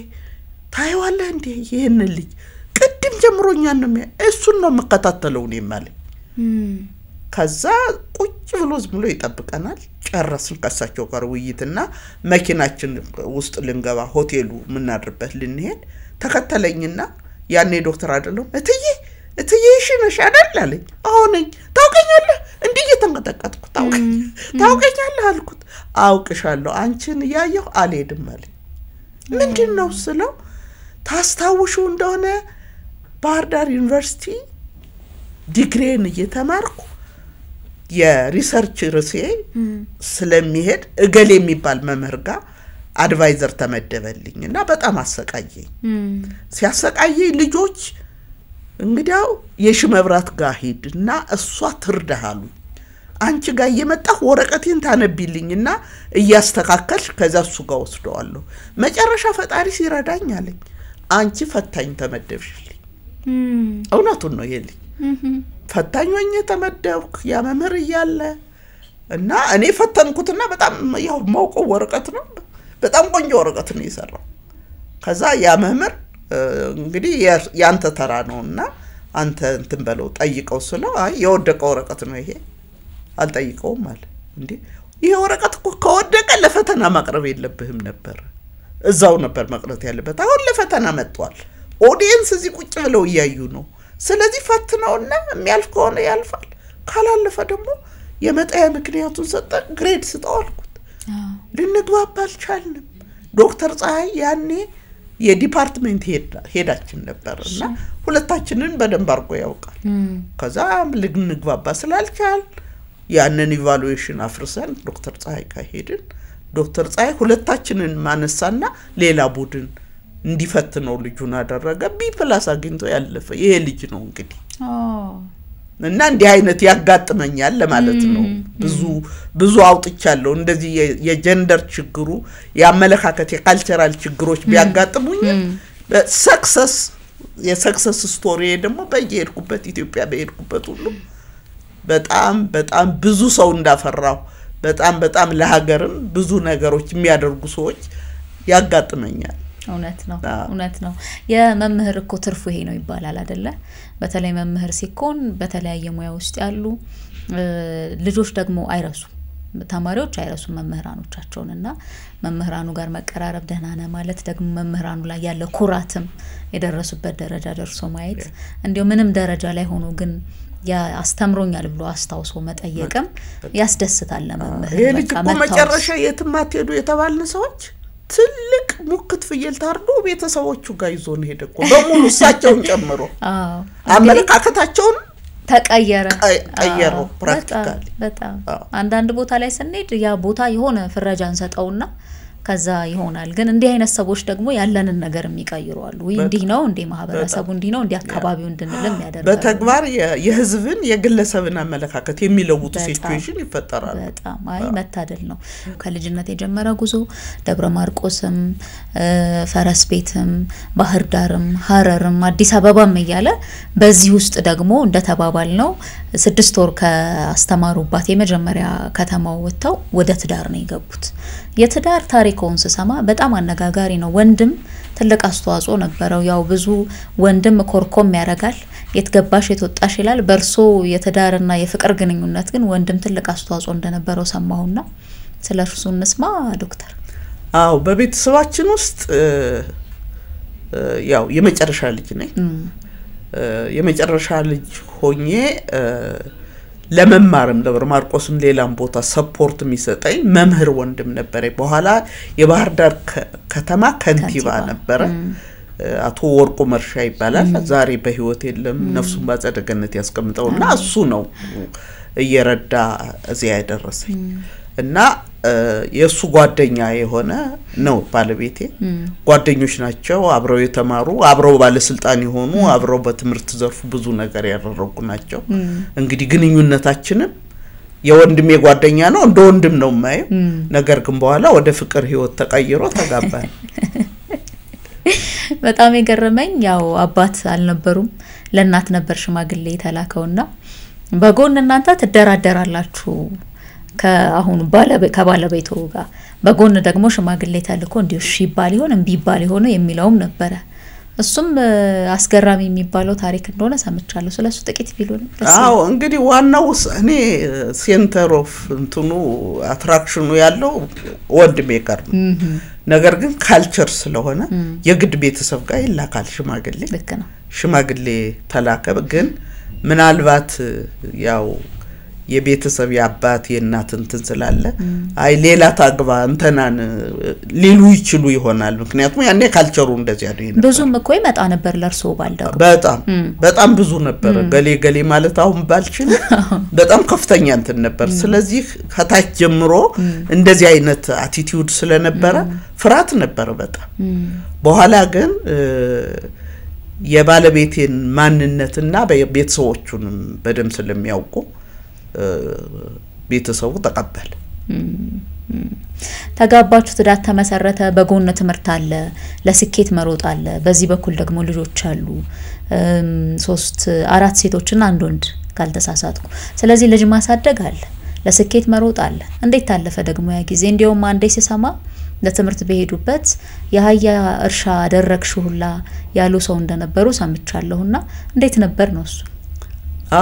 ታይዋለህ እንዴ ይሄን ልጅ ቅድም ጀምሮኛ ነው እሱን ነው መከታተለው ነው ማለት ከዛ ቁጭ ብሎ ዝም ብሎ ይጠብቀናል ጨረስን ከሳቸው ጋር ውይይትና መኪናችን ውስጥ ልንገባ ሆቴሉ ምናድርበት ልንሄድ ተከተለኝና ያኔ ዶክተር አይደለም እትዬ ሽነሽ አይደል አሁን ታውቀኛለህ እንዴ እየተንቀጠቀጥኩ ታውቀኛለህ አልኩት አውቅሻለሁ አንቺን ያየሁ አልሄድም ማለት ምንድነው ስለው ታስታውሹ እንደሆነ ባህርዳር ዩኒቨርሲቲ ዲግሪን እየተማርኩ የሪሰርች ርሴ ስለሚሄድ እገሌ የሚባል መምህር ጋር አድቫይዘር ተመደበልኝና በጣም አሰቃየኝ ሲያሰቃየኝ ልጆች እንግዲያው የሽመብራት ጋር ሄድና እሷ ትርዳሃሉ አንቺ ጋር እየመጣሁ ወረቀቴን ታነቢልኝና እያስተካከልሽ ከዛሱ ጋር ወስደዋለሁ መጨረሻ ፈጣሪ ሲረዳኝ አለኝ አንቺ ፈታኝ ተመደብሽልኝ እውነቱን ነው ይልኝ ፈታኝ ሆኜ ተመደብኩ ያ መምህር ይያለ እና እኔ ፈተንኩትና በጣም ያው ማውቀው ወረቀት ነው በጣም ቆንጆ ወረቀት ነው ይሰራው ከዛ ያ መምህር እንግዲህ ያንተ ተራ ነውና አንተ እንትን በለው ጠይቀው ስለው አይ የወደቀ ወረቀት ነው ይሄ አልጠይቀውም አለ እንዴ ይሄ ወረቀት እኮ ከወደቀ ለፈተና ማቅረብ የለብህም ነበር እዛው ነበር መቅረት ያለበት አሁን ለፈተና መጥቷል ኦዲየንስ እዚህ ቁጭ ብለው ያዩ ነው ስለዚህ ፈትነውና የሚያልፍ ከሆነ ያልፋል ካላለፈ ደግሞ የመጣያ ምክንያቱን ሰጠ ግሬድ ስጠው አልኩት ልንግባባ አልቻልንም ዶክተር ፀሐይ ያኔ የዲፓርትመንት ሄዳችን ነበርና ሁለታችንን በደንብ አርጎ ያውቃል ከዛ ልንግባባ ስላልቻል ያንን ኢቫሉዌሽን አፍርሰን ዶክተር ፀሐይ ጋር ሄድን ዶክተር ፀሐይ ሁለታችንን ማነሳና ሌላ ቡድን እንዲፈትነው ልጁን አደረገ ቢ+ አግኝቶ ያለፈ ይሄ ልጅ ነው እንግዲህ እና እንዲህ አይነት ያጋጥመኛል ለማለት ነው ብዙ አውጥቻለሁ እንደዚህ የጀንደር ችግሩ ያመለካከት የካልቸራል ችግሮች ቢያጋጥሙኝ ሰክሰስ የሰክሰስ ስቶሪ ደግሞ በየሄድኩበት ኢትዮጵያ በሄድኩበት ሁሉ በጣም ብዙ ሰው እንዳፈራው በጣም ለሀገርም ብዙ ነገሮች የሚያደርጉ ሰዎች ያጋጥመኛል እውነት ነው የመምህር እኮ ትርፉ ይሄ ነው ይባላል አይደለ በተለይ መምህር ሲኮን በተለያየ ሙያ ውስጥ ያሉ ልጆች ደግሞ አይረሱ ተማሪዎች አይረሱ መምህራኖቻቸውንና መምህራኑ ጋር መቀራረብ ደህናና ማለት ደግሞ መምህራኑ ላይ ያለ ኩራትም የደረሱበት ደረጃ ደርሶ ማየት እንዲው ምንም ደረጃ ላይ ሆኖ ግን ያ አስተምሮኛል ብሎ አስተዋውሶ መጠየቅም ያስደስታል ለመምህር ይሄ ልጅ መጨረሻ የትም አትሄዱ የተባልን ሰዎች ትልቅ ሙክት ፍየል ታርዶ ቤተሰቦቹ ጋር ይዞን ሄደኮ በሙሉ እሳቸውን ጨምሮ አመለካከታቸውን ተቀየረ ፕራክቲካሊ በጣም አንዳንድ ቦታ ላይ ስንሄድ ያ ቦታ የሆነ ፍረጃን ሰጠውና ከዛ ይሆናል ግን እንዲህ አይነት ሰዎች ደግሞ ያለንን ነገር የሚቀይሩ አሉ እንዲህ ነው እንዴ ማህበረሰቡ እንዲህ ነው እንዴ አካባቢው እንድንለም ያደርጋል በተግባር የህዝብን የግለሰብን አመለካከት የሚለውጡ ሲቹዌሽን ይፈጠራል በጣም አይ መታደል ነው ከልጅነት የጀመረ ጉዞ ደብረ ማርቆስም ፈረስ ቤትም ባህር ዳርም ሐረርም አዲስ አበባም እያለ በዚህ ውስጥ ደግሞ እንደተባባል ነው 6 ወር ከአስተማሩባት የመጀመሪያ ከተማው ወጣው ወደ ትዳር ነው የገቡት የትዳር ታሪክ ታሪኮን ስሰማ በጣም አነጋጋሪ ነው ወንድም ትልቅ አስተዋጽኦ ነበረው ያው ብዙ ወንድም ኮርኮም ያረጋል የትገባሽ የተወጣሽ ይላል በርሶ የተዳርና የፍቅር ግንኙነት ግን ወንድም ትልቅ አስተዋጽኦ እንደነበረው ሰማውና ስለርሱ እንስማ ዶክተር አው በቤተሰባችን ውስጥ ያው የመጨረሻ ልጅ ነኝ የመጨረሻ ልጅ ሆኜ ለመማርም ደብረ ማርቆስም ሌላም ቦታ ሰፖርት የሚሰጠኝ መምህር ወንድም ነበር በኋላ የባህር ዳር ከተማ ከንቲባ ነበር አቶ ወርቁ መርሻ ይባላል ዛሬ በህይወት የለም ነፍሱን ባጸደ ገነት ያስቀምጠውና እሱ ነው እየረዳ እዚያ ያደረሰኝ እና የሱ ጓደኛ የሆነ ነው ባለቤቴ ጓደኞች ናቸው አብረው የተማሩ አብረው ባለስልጣን የሆኑ አብረው በትምርት ዘርፍ ብዙ ነገር ያደረጉ ናቸው እንግዲህ ግንኙነታችንን የወንድሜ ጓደኛ ነው እንደ ወንድም ነው ማየው ነገር ግን በኋላ ወደ ፍቅር ህይወት ተቀይሮ ተጋባን በጣም የገረመኝ ያው አባት አልነበሩም ለእናት ነበር ሽማግሌ ተላከውና በጎን እናንተ ትደራደራላችሁ ከአሁን ከባለቤቱ ጋር በጎን ደግሞ ሽማግሌ ተልኮ እንዲው ሺባል ይሆን እንቢባል ይሆን የሚለውም ነበር እሱም አስገራሚ የሚባለው ታሪክ እንደሆነ ሰምቻለሁ ስለሱ ጥቂት ቢሉን አዎ እንግዲህ ዋናው እኔ ሴንተር ኦፍ እንትኑ አትራክሽኑ ያለው ወንድሜ ጋር ነገር ግን ካልቸር ስለሆነ የግድ ቤተሰብ ጋር ይላካል ሽማግሌ ልክ ነው ሽማግሌ ተላከ ግን ምናልባት ያው የቤተሰብ ያባት የእናት እንትን ስላለ አይ ሌላ ታግባ እንተናን ሊሉ ይችሉ ይሆናል ምክንያቱም ያኔ ካልቸሩ እንደዚህ አይደለም ብዙም እኮ ይመጣ ነበር ለርሶ ባልደው በጣም ብዙ ነበር ገሌ ማለት አሁን ባልችል በጣም ከፍተኛ እንትን ነበር ስለዚህ ከታች ጀምሮ እንደዚህ አይነት አቲቲዩድ ስለነበረ ፍራት ነበር በጣም በኋላ ግን የባለቤቴን ማንነትና ቤተሰቦቹንም በደም ስለሚያውቁ ቤተሰቡ ተቀበለ ተጋባችሁ ትዳር ተመሰረተ በጎን ትምርት አለ ለስኬት መሮጥ አለ በዚህ በኩል ደግሞ ልጆች አሉ 4 ሴቶችና አንድ ወንድ ካልተሳሳትኩ ስለዚህ ልጅ ማሳደግ አለ ለስኬት መሮጥ አለ እንዴት ታለፈ ደግሞ ያ ጊዜ እንዲያውም አንዴ ሲሰማ ለትምርት በሄዱበት የሃያ እርሻ አደረግሽሁላ ያሉ ሰው እንደነበሩ ሰምቻለሁና እንዴት ነበር ነው እሱ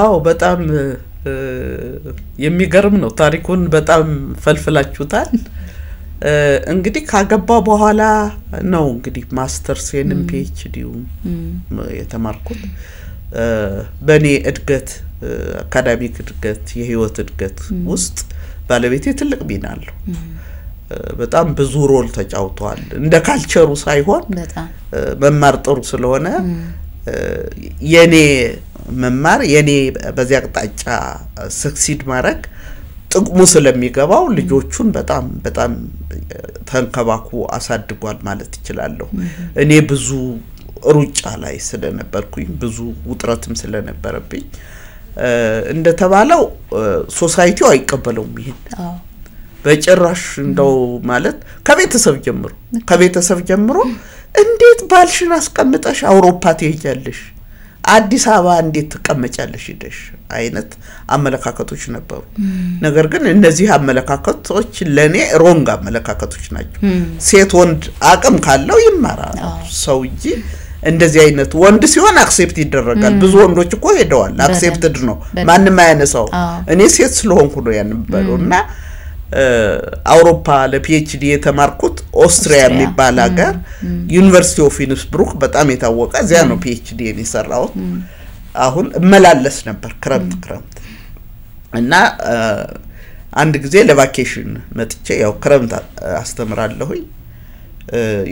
አዎ በጣም የሚገርም ነው ታሪኩን በጣም ፈልፍላችሁታል እንግዲህ ካገባ በኋላ ነው እንግዲህ ማስተርሴንም ፒኤችዲው የተማርኩት በኔ እድገት አካዳሚክ እድገት የህይወት እድገት ውስጥ ባለቤቴ ትልቅ ሚና አለው በጣም ብዙ ሮል ተጫውቷል እንደ ካልቸሩ ሳይሆን በጣም መማር ጥሩ ስለሆነ የኔ መማር የኔ በዚያ አቅጣጫ ሰክሲድ ማድረግ ጥቅሙ ስለሚገባው ልጆቹን በጣም ተንከባክቦ አሳድጓል ማለት ይችላል እኔ ብዙ ሩጫ ላይ ስለነበርኩኝ ብዙ ውጥረትም ስለነበረብኝ እንደተባለው ሶሳይቲው አይቀበለውም ይሄን በጭራሽ እንደው ማለት ከቤተሰብ ጀምሮ እንዴት ባልሽን አስቀምጠሽ አውሮፓ ትሄጃለሽ አዲስ አበባ እንዴት ተቀመጫለሽ ይደሽ አይነት አመለካከቶች ነበሩ ነገር ግን እነዚህ አመለካከቶች ለኔ ሮንግ አመለካከቶች ናቸው ሴት ወንድ አቅም ካለው ይማራል ሰው እንጂ እንደዚህ አይነት ወንድ ሲሆን አክሴፕት ይደረጋል ብዙ ወንዶች እኮ ሄደዋል አክሴፕትድ ነው ማንንም አያነሳው እኔ ሴት ስለሆንኩ ነው ያንበለውና አውሮፓ ለፒኤችዲ የተማርኩት ኦስትሪያ የሚባል ሀገር ዩኒቨርሲቲ ኦፍ ኢንስብሩክ በጣም የታወቀ እዚያ ነው ፒኤችዲ የሰራው አሁን እመላለስ ነበር ክረምት እና አንድ ጊዜ ለቫኬሽን መጥቼ ያው ክረምት አስተምራለሁኝ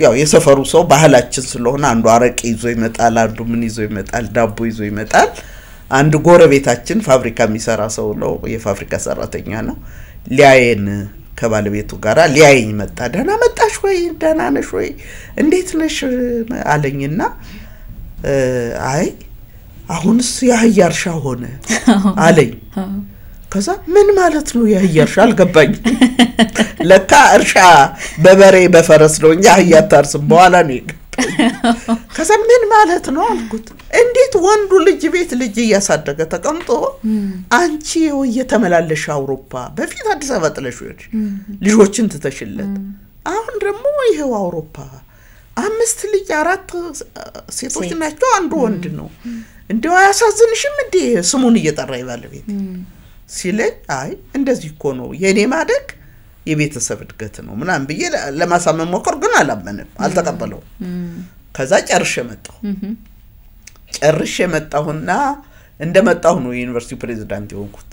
ያው የሰፈሩ ሰው ባህላችን ስለሆነ አንዱ አረቄ ይዞ ይመጣል አንዱ ምን ይዞ ይመጣል ዳቦ ይዞ ይመጣል አንድ ጎረቤታችን ፋብሪካ የሚሰራ ሰው ነው የፋብሪካ ሰራተኛ ነው ሊያየን ከባለቤቱ ጋራ ሊያየኝ መጣ ደህና መጣሽ ወይ ደህና ነሽ ወይ እንዴት ነሽ አለኝና አይ አሁንስ ያህያርሻ ሆነ አለኝ ከዛ ምን ማለት ነው ያህያርሻ አልገባኝ ለካ እርሻ በበሬ በፈረስ ነው እንጂ ያህያ ታርስም በኋላ ነው ከዛ ምን ማለት ነው አልኩት እንዴት ወንዱ ልጅ ቤት ልጅ ያሳደገ ተቀምጦ አንቺ የተመላለሽ አውሮፓ በፊት አዲስ አበባ ጥለሽ ልጆችን ተተሽለት አሁን ደግሞ ይሄው አውሮፓ 5 ልጅ 4 ሴቶች ናቸው አንዱ ወንድ ነው እንደው አያሳዝንሽም እንዴ ስሙን እየጠራ ይባልቤት ሲለኝ አይ እንደዚህ እኮ ነው የኔ ማደግ የቤተሰብ እድገት ነው ምናምን ብዬ ለማሳመን ሞከር ግን አላመንም አልተቀበለው ከዛ ጨርሼ መጣሁና እንደመጣሁ ነው ዩኒቨርሲቲ ፕሬዝዳንት የሆንኩት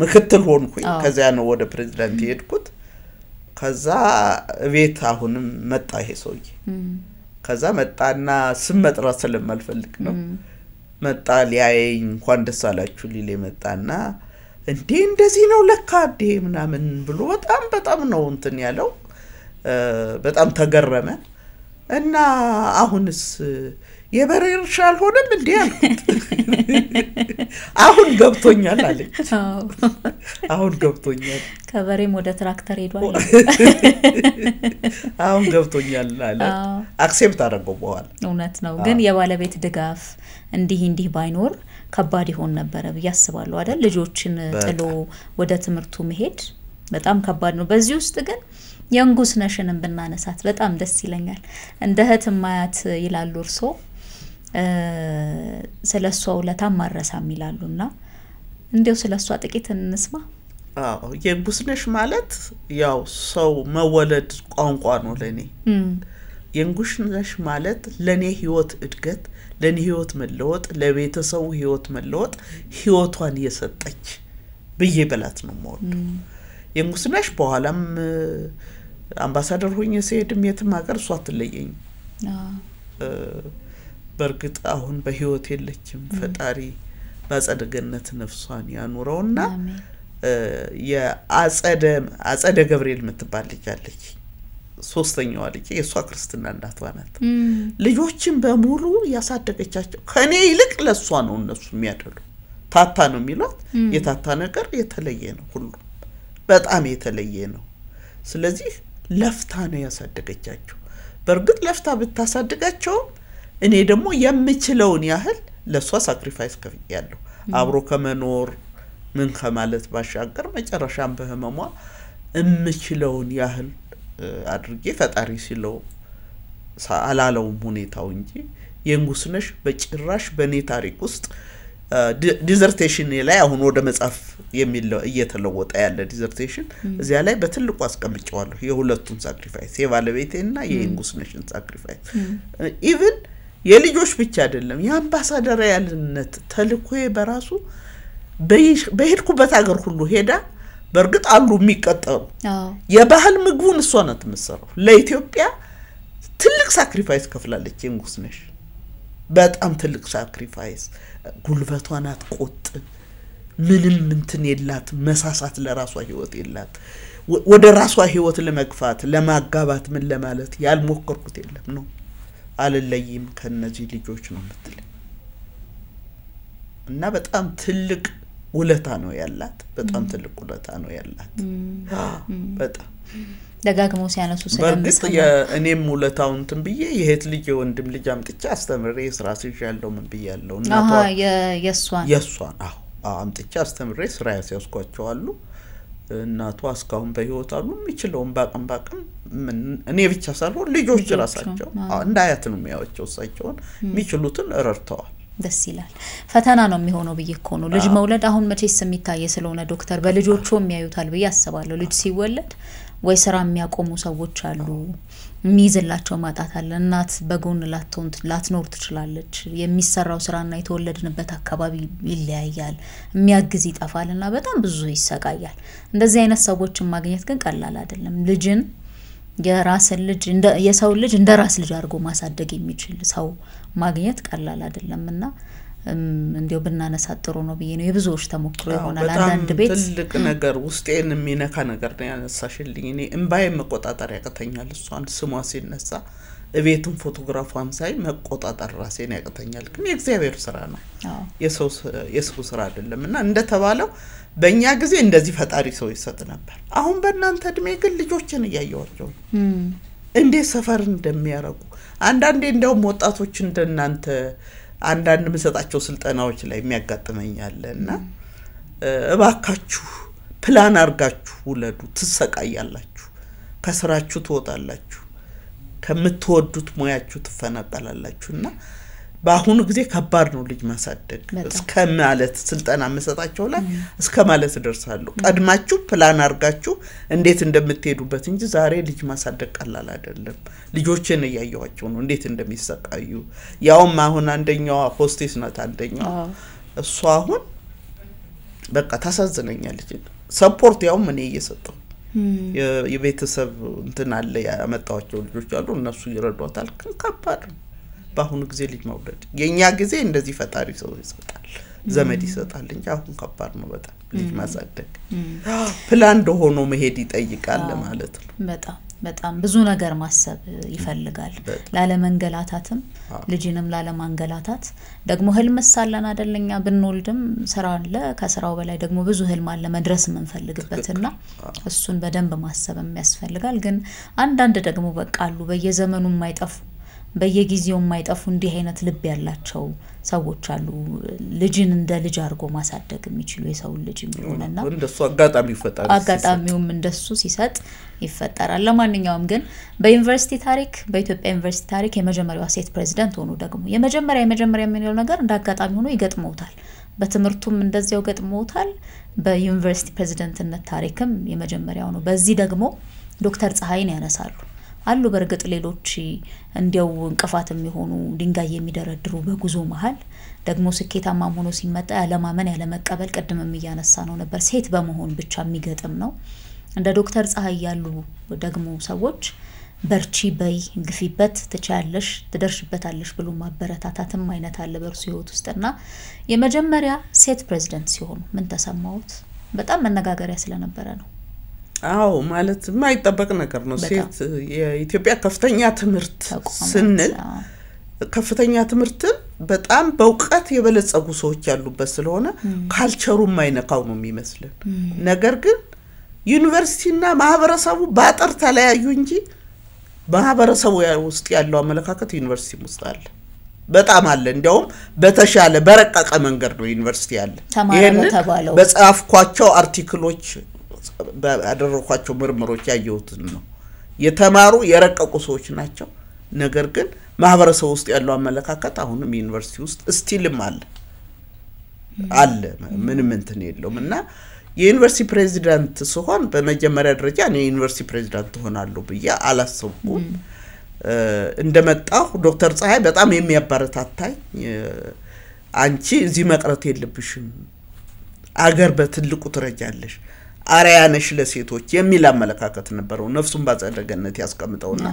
ምክትል ሆንኩኝ ከዛ ነው ወደ ፕሬዝዳንት የሄድኩት ከዛ ቤት አሁንም መጣ ይሄ ሰውዬ ከዛ መጣና ስም መጥራት ስለማልፈልግ ነው መጣ ሊያየኝ እንኳን ደስ አላችሁ ሊል መጣና እንዴ እንደዚህ ነው ለካ እንዴ ምናምን ብሎ በጣም ነው እንትን ያለው በጣም ተገረመ እና አሁንስ የበሬርሻ አልሆነም እንዴ አልኩት አሁን ገብቶኛል አለኝ አሁን ገብቶኛል ከበሬም ወደ ትራክተር ሄዷል አሁን ገብቶኛል አለ አክሴፕት አደረገው በኋላ እውነት ነው ግን የባለቤት ድጋፍ እንዲህ ባይኖር ከባድ ይሆን ነበር በያስባለሁ አይደል ልጆችን ጥሎ ወደ ትምርቱ መሄድ በጣም ከባድ ነው በዚህ ውስጥ ግን የንጉስ ነሽንም ብናነሳት በጣም ደስ ይለኛል እንደ ህትማያት ይላሉ እርሶ ስለሷው ለታማረሳም ይላሉና እንደው ስለሷ ጥቂት እንስማ አዎ የንጉስ ነሽ ማለት ያው ሰው መወለድ ቋንቋ ነው ለኔ የንጉስ ነሽ ማለት ለኔ ህይወት እድገት ለኔ ህይወት መለወጥ ለቤተሰቡ ህይወት መለወጥ ህይወቷን የሰጠች ብዬ በላት ነው ሞት የንጉስ ነሽ በኋላም አምባሳደር ሆኜ ሲሄድም የትም ሀገር እሷ አትለየኝ በርግጥ አሁን በህይወት የለችም ፈጣሪ ባጸደገነት ነፍሷን ያኑረውና የአጸደ ገብርኤል ምትባል ልጅ አለች ሶስተኛዋ ልጅ የሷ ክርስትና እናቷ ናት ልጆችን በሙሉ ያሳደገቻቸው ከኔ ይልቅ ለሷ ነው እነሱ የሚያደሉ ታታ ነው የሚሏት የታታ ነገር የተለየ ነው ሁሉ በጣም የተለየ ነው ስለዚህ ለፍታ ነው ያሳደገቻቸው በርግጥ ለፍታ ብታሳድጋቸው እኔ ደግሞ የምችለውን ያህል ለሷ ሳክሪፋይስ ከፍያለሁ አብሮ ከመኖር ምን ከማለት ባሻገር መጨረሻም በህመሟ እምችለውን ያህል አድርጌ ፈጣሪ ሲለው አላለውም ሁኔታው እንጂ የንጉስ ነሽ በጭራሽ በኔ ታሪክ ውስጥ ዲዘርቴሽን ላይ አሁን ወደ መጻፍ የሚለው እየተለወጠ ያለ ዲዘርቴሽን እዚያ ላይ በትልቁ አስቀምጫለሁ የሁለቱን ሳክሪፋይስ የባለቤቴና የንጉስ ነሽን ሳክሪፋይስ ኢቭን የልጆች ብቻ አይደለም የአምባሳደሪያልነት ተልኮዬ በራሱ በሄድኩበት ሀገር ሁሉ ሄዳ በርግጥ አሉ የሚቀጠሩ የባህል ምግቡን እሷ ናት የምትሰራው ለኢትዮጵያ ትልቅ ሳክሪፋይስ ከፍላለች የንጉስ ነሽ በጣም ትልቅ ሳክሪፋይስ ጉልበቷን አትቆጥ ምንም እንትን የላት መሳሳት ለራሷ ህይወት የላት ወደ ራሷ ህይወት ለመግፋት ለማጋባት ምን ለማለት ያልሞከርኩት የለም ነው አለለይም ከነዚህ ልጆች ነው ምትል እና በጣም ትልቅ ውለታ ነው ያላት በጣም ትልቅ ውለታ ነው ያላት በጣም ደጋግሞ ሲያነሱ ስለምሰማ እኔም ውለታውን ትንብዬ የሄት ልጅ ወንድም ልጅ አምጥቼ አስተምሬ ስራ ሲያለው ምን ብያለው እናቷ የሷን አምጥቼ አስተምሬ ስራ ያስያዝኳቸው አሉ እናቷ እስካሁን በህይወት አሉ የሚችለውን ባቀም እኔ ብቻ ሳልሆን ልጆች ራሳቸው እንዳያት ነው የሚያወቸው ሳይሆን የሚችሉትን ረርተዋል ደስ ይላል ፈተና ነው የሚሆነው በየኮ ነው ልጅ መውለድ አሁን መቼስ የሚታየ ስለሆነ ዶክተር በልጆቹ የሚያዩታል በያስባለው ልጅ ሲወለድ ወይ ስራ የሚያቆሙ ሰዎች አሉ ሚይዝላቸው ማጣት አለ እናት በጎን ላትኖር ትችላለች የሚሰራው ስራና የተወለድንበት አካባቢ ይለያያል የሚያግዝ ይጣፋልና በጣም ብዙ ይሰቃያል እንደዚህ አይነት ሰዎችን ማግኘት ግን ቀላል አይደለም ልጅን የራስን ልጅ የሰው ልጅ እንደ ራስ ልጅ አድርጎ ማሳደግ የሚችል ሰው ማግኘት ቀላል አይደለምና እንዴው ብናነሳ ጥሩ ነው ብዬ ነው የብዙዎች ተሞክሮ ይሆናል አንዳንድ ቤት ትልቅ ነገር ውስጤን የሚነካ ነገር ነው ያነሳሽልኝ እኔ እንባዬ መቆጣጠር ያቀተኛል እሷን ስሟ ሲነሳ እቤቱን ፎቶግራፏን ሳይ መቆጣጠር ራሴን ያቀተኛል ግን የእግዚአብሔር ስራ ነው የሰው ስራ አይደለምና እንደተባለው በእኛ ጊዜ እንደዚህ ፈጣሪ ሰው ይሰጥ ነበር አሁን በእናንተ እድሜ ግን ልጆችን ያያያቸው እንዴ ሰፈር እንደሚያረጉ አንዳንዴ እንደው ወጣቶች እንደናንተ አንዳንድ መሰጣቸው ስልጠናዎች ላይ የሚያጋጥመኛልና እባካችሁ ፕላን አርጋችሁ ውለዱ ትሰቃያላችሁ ከስራችሁ ትወጣላችሁ ከምትወዱት ሙያችሁ ትፈናቀላላችሁና በአሁኑ ጊዜ ከባድ ነው ልጅ ማሳደግ እስከማለት ስልጣና መሰጣቸው ላይ እስከማለት ደርሳሉ ቀድማችሁ ፕላን አርጋችሁ እንዴት እንደምትሄዱበት እንጂ ዛሬ ልጅ ማሳደግ ቀላል አይደለም ልጆችን ያያዩዋቸው ነው እንዴት እንደሚሰቃዩ ያውም አሁን አንደኛው ሆስቴስ ናት አንደኛው እሷ አሁን በቃ ታሳዝነኛለች ሰፖርት ያው ምን እየሰጠው የቤተሰብ እንትን አለ ያመጣዋቸው ልጆች አሉ እነሱ ይረዷታል ከባድ በአሁኑ ጊዜ ልጅ መውለድ የኛ ጊዜ እንደዚህ ፈጣሪ ሰው ይሰጣል ዘመድ ይሰጣል እንጂ አሁን ከባድ ነው በጣም ልጅ ማሳደግ ፕላን እንደሆነ መሄድ ይጠይቃል ማለት ነው በጣም ብዙ ነገር ማሰብ ይፈልጋል ላለመንገላታትም ልጅንም ላለማንገላታት ደግሞ ህልም ሳለን አይደለኛ ብንወልድም ስራ አለ ከስራው በላይ ደግሞ ብዙ ህልም አለ መድረስ መንፈልግበትና እሱን በደንብ ማሰብ የሚያስፈልጋል ግን አንዳንድ ደግሞ በቃሉ በየዘመኑ የማይጠፉ በየጊዜው የማይጠፉ እንዲህ አይነት ልብ ያላቸው ሰዎች አሉ ልጅን እንደ ልጅ አርጎ ማሳደግ የሚችሉ የሰው ልጅ የሚሆነና እንደሱ አጋጣሚውም እንደሱ ሲሰጥ ይፈጠራል ለማንኛውም ግን በዩኒቨርሲቲ ታሪክ በኢትዮጵያ ዩኒቨርሲቲ ታሪክ የመጀመሪያው ሴት ፕሬዝዳንት ሆኑ ደግሞ የመጀመሪያ የሚለው ነገር እንዳጋጣሚ ሆኖ ይገጥመውታል በትምርቱም እንደዚያው ገጥመውታል በዩኒቨርሲቲ ፕሬዝዳንትነት ታሪክም የመጀመሪያው ነው በዚህ ደግሞ ዶክተር ፀሐይን ያነሳሉ አሉ በርግጥ ሌሎች እንዲያው እንቅፋት የሚሆኑ ድንጋይ የሚደረድሩ በጉዞ መሃል ደግሞ ስኬታማ ሆኖ ሲመጣ ያለማመን ያለመቀበል ቀድመም ያነሳ ነው ነበር ሴት በመሆን ብቻ የሚገጥም ነው እንደ ዶክተር ፀሐይ ያሉ ደግሞ ሰዎች በርቺ በይ ግፊበት ተቻለሽ ትደርሽበታለሽ ብሎ ማበረታታትም አይነት አለ በርሱ ህይወት ውስጥና የመጀመሪያ ሴት ፕሬዝዳንት ሲሆኑ ምን ተሰማውት በጣም መነጋገሪያ ስለነበረ ነው አው ማለት ማይጠበቅ ነገር ነው ሴት የኢትዮጵያ ከፍተኛ ትምርት ስንል ከፍተኛ ትምርት በጣም በእውቀት የበለጸጉ ሰዎች ያሉበት ስለሆነ ካልቸሩ ማይነካው ነው የሚመስለን ነገር ግን ዩኒቨርሲቲና ማህበረሰቡ ባጠር ተለያዩ እንጂ ማህበረሰቡ ውስጥ ያለው አመለካከት ዩኒቨርሲቲ ውስጥ አለ በጣም አለ እንደውም በተሻለ በረቀቀ መንገድ ነው ዩኒቨርሲቲ ያለ ይሄን በጻፍኳቸው አርቲክሎች ባደረኳቸው ምርምሮች ያየሁት ነው የተማሩ የረቀቁ ሰዎች ናቸው ነገር ግን ማህበረሰቡ ውስጥ ያለው አመለካከት አሁንም ዩኒቨርሲቲ ውስጥ ስቲልም አለ ምንም እንትን የለውምና የዩኒቨርሲቲ ፕሬዝዳንት ሲሆን በመጀመሪያ ደረጃ ነው ዩኒቨርሲቲ ፕሬዝዳንት ሆናለሁ ብዬ አላሰብኩም እንደመጣው ዶክተር ፀሐይ በጣም የሚያበረታታኝ አንቺ እዚህ መቅረት የለብሽም አገር በትልቁ ትረጃለሽ አሪያነሽ ለሴቶች የሚል አመለካከት ነበርው ነፍሱን ባጸደገነት ያስቀምጠውና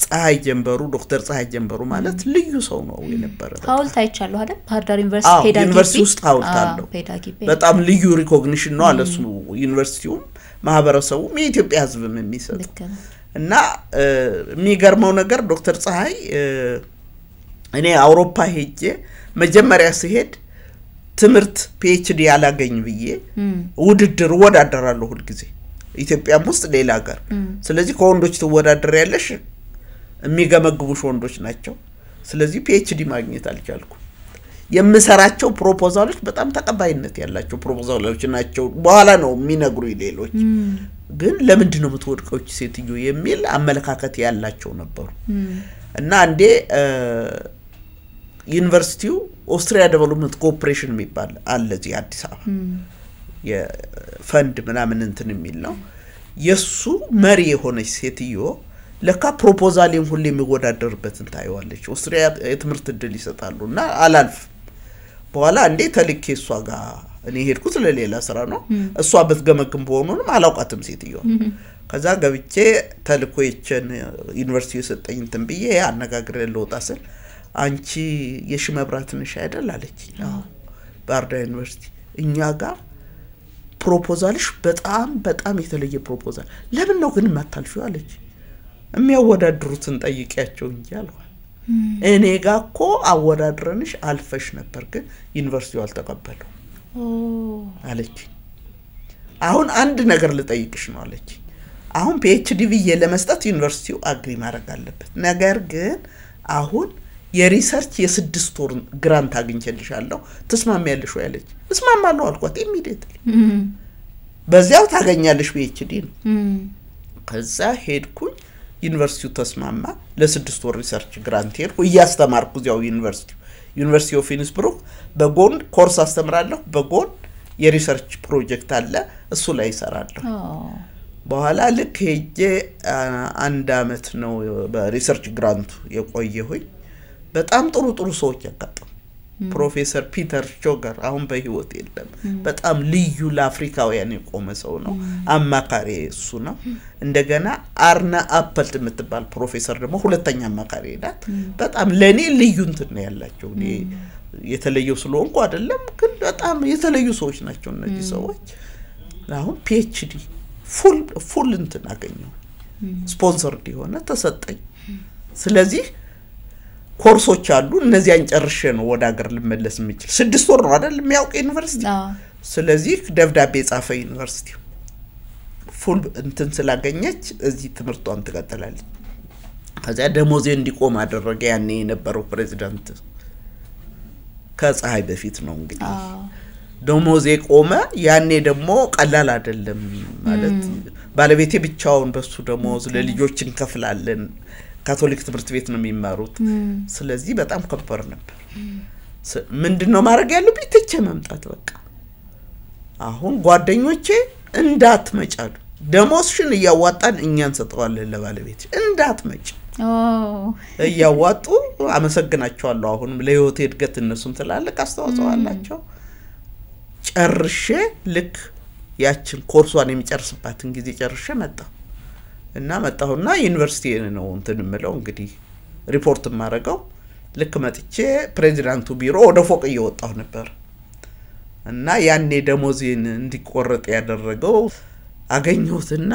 ፀሐይ ጀንበሩ ዶክተር ፀሐይ ጀንበሩ ማለት ልዩ ሰው ነው የነበረ ሐውልት አይቻለሁ አይደል ባህር ዳር ዩኒቨርሲቲ ውስጥ ሐውልት አለው በጣም ልዩ ሪኮግኒሽን ነው አለሱ ዩኒቨርሲቲው ማህበረሰቡ የኢትዮጵያ ህዝብም የሚሰጥ እና የሚገርመው ነገር ዶክተር ፀሐይ እኔ አውሮፓ ሄጄ መጀመሪያ ሲሄድ ትምርት PhD ያላገኝ ብዬ ውድድር ወዳደራለሁ ሁሉ ጊዜ ኢትዮጵያም ውስጥ ሌላ ሀገር ስለዚህ ከወንዶች ተወዳደር ያለሽ የሚገመግቡሽ ወንዶች ናቸው ስለዚህ PhD ማግኘት አልቻልኩ የምሰራቸው ፕሮፖዛሎች በጣም ተቀባይነት ያላቸው ፕሮፖዛሎች ናቸው በኋላ ነው የሚነግሩ ሌሎች ግን ለምንድን ነው የምትወድቀው ሴትዮ የሚል አመለካከት ያላቸው ነበሩ እና አንዴ ዩኒቨርሲቲው ኦስትሪያ ዴቨሎፕመንት ኮኦፕሬሽን የሚባል አለ እዚህ አዲስ አበባ የፈንድ ምናምን እንትን የሚል ነው የሱ መሪ የሆነች ሴትዮ ለካ ፕሮፖዛልን ሁሉ የሚወዳደርበትን ታይዋለች ኦስትሪያ የትምርት እድል ይሰጣሉና አላልፍ በኋላ እንዴ ተልኬ እሷ ጋር እኔ ሄድኩት ለሌላ ስራ ነው እሷ በትገመግም በሆኑንም አላውቃትም ሴትዮ ከዛ ገብቼ ተልኮየችን ዩኒቨርሲቲ የሰጠኝ እንትን ብዬ አነጋግሬ ለውጣስል አንቺ የሽመብራት ነሽ አይደል አለች ባህር ዳር ዩኒቨርሲቲ እኛ ጋር ፕሮፖዛልሽ በጣም የተለየ ፕሮፖዛል ለምን ነው ግን ማታልፊው አለች የሚያወዳድሩትን ጠይቂያቸው እንጂ አልኳት እኔ ጋርኮ አወዳድረንሽ አልፈሽ ነበር ግን ዩኒቨርሲቲው አልተቀበለው አለች አሁን አንድ ነገር ልጠይቅሽ ነው አለች አሁን PhD ብዬ ለመስጠት ዩኒቨርሲቲው አግሪ ማድረግ አለበት ነገር ግን አሁን የሪሰርች የ6 ወር ግራንት አግኝቼልሻለሁ ተስማሚያለሽ ወይ አለች እስማማለሁ አልኳት ኢሚዲየትሊ በዚያው ታገኛለሽ PhD ነው ከዛ ሄድኩኝ ዩኒቨርሲቲው ተስማማ ለ6 ወር ሪሰርች ግራንት ሄድኩ ያስተማርኩ እዚያው ዩኒቨርሲቲ ኦፍ ኢንስብሩክ በጎን ኮርስ አስተምራለሁ በጎን የሪሰርች ፕሮጀክት አለ እሱ ላይ ይሰራለሁ በኋላ ልክ ሄጄ አንድ አመት ነው በሪሰርች ግራንቱ የቆየሁኝ በጣም ጥሩ ሰዎች ያጋጠሙ ፕሮፌሰር ፒተር ቾገር አሁን በህይወት የለም በጣም ልዩ ለአፍሪካውያን የቆመ ሰው ነው አማካሪ እሱ ነው እንደገና አርና አፕልት የምትባል ፕሮፌሰር ደግሞ ሁለተኛ አማካሪ ናት በጣም ለኔ ልዩ እንትን ያላቸው እኔ የተለየው ስለሆንኩ አይደለም ግን በጣም የተለዩ ሰዎች ናቸው እነዚህ ሰዎች አሁን ፒኤችዲ ፉል እንትን አገኘው ስፖንሰርድ ሆነ ተሰጠኝ ስለዚህ ኮርሶች አሉ እነዚያን ጨርሼ ነው ወደ ሀገር ልመለስ የምችል 6 ወር ነው አይደል የሚያውቅ ዩኒቨርሲቲ ስለዚህ ደብዳቤ ጻፈ ዩኒቨርሲቲ ፉል እንትን ስላገኘች እዚህ ትምርቷን ትቀጥላለች ከዛ ደሞዜ እንዲቆም አደረገ ያኔ የነበረው ፕሬዝዳንት ከፀሐይ በፊት ነው እንግዲህ ደሞዜ ቆመ ያኔ ደግሞ ቀላል አይደለም ማለት ባለቤቴ ብቻውን በሱ ደሞዝ ለልጆች እንከፍላለን ካቶሊክ ትምህርት ቤት ነው የሚማሩት ስለዚህ በጣም ከበር ነበር ምንድነው ማድረግ ያለብኝ ትቼ መምጣት በቃ አሁን ጓደኞቼ እንዳትመጫሉ ደሞዝሽን ያዋጣን እኛን ሰጠዋለን ለባለቤት እንዳትመጭ ያዋጡ አመሰግናቸዋለሁ አሁን ለህይወቴ እድገት እነሱም ትላልቅ አስተዋጽኦ አላቸው ጨርሼ ልክ ያችን ኮርሷን የሚጨርስባትን ጊዜ ጨርሼ መጣሁና ዩኒቨርሲቲ ነው እንትን ምለው እንግዲህ ሪፖርት ማረጋው ልክ መጥቼ ፕሬዝዳንቱ ቢሮ ወደ ፎቅ እየወጣሁ ነበር እና ያኔ ደሞዜን እንዲቆረጥ ያደረገው አገኘሁትና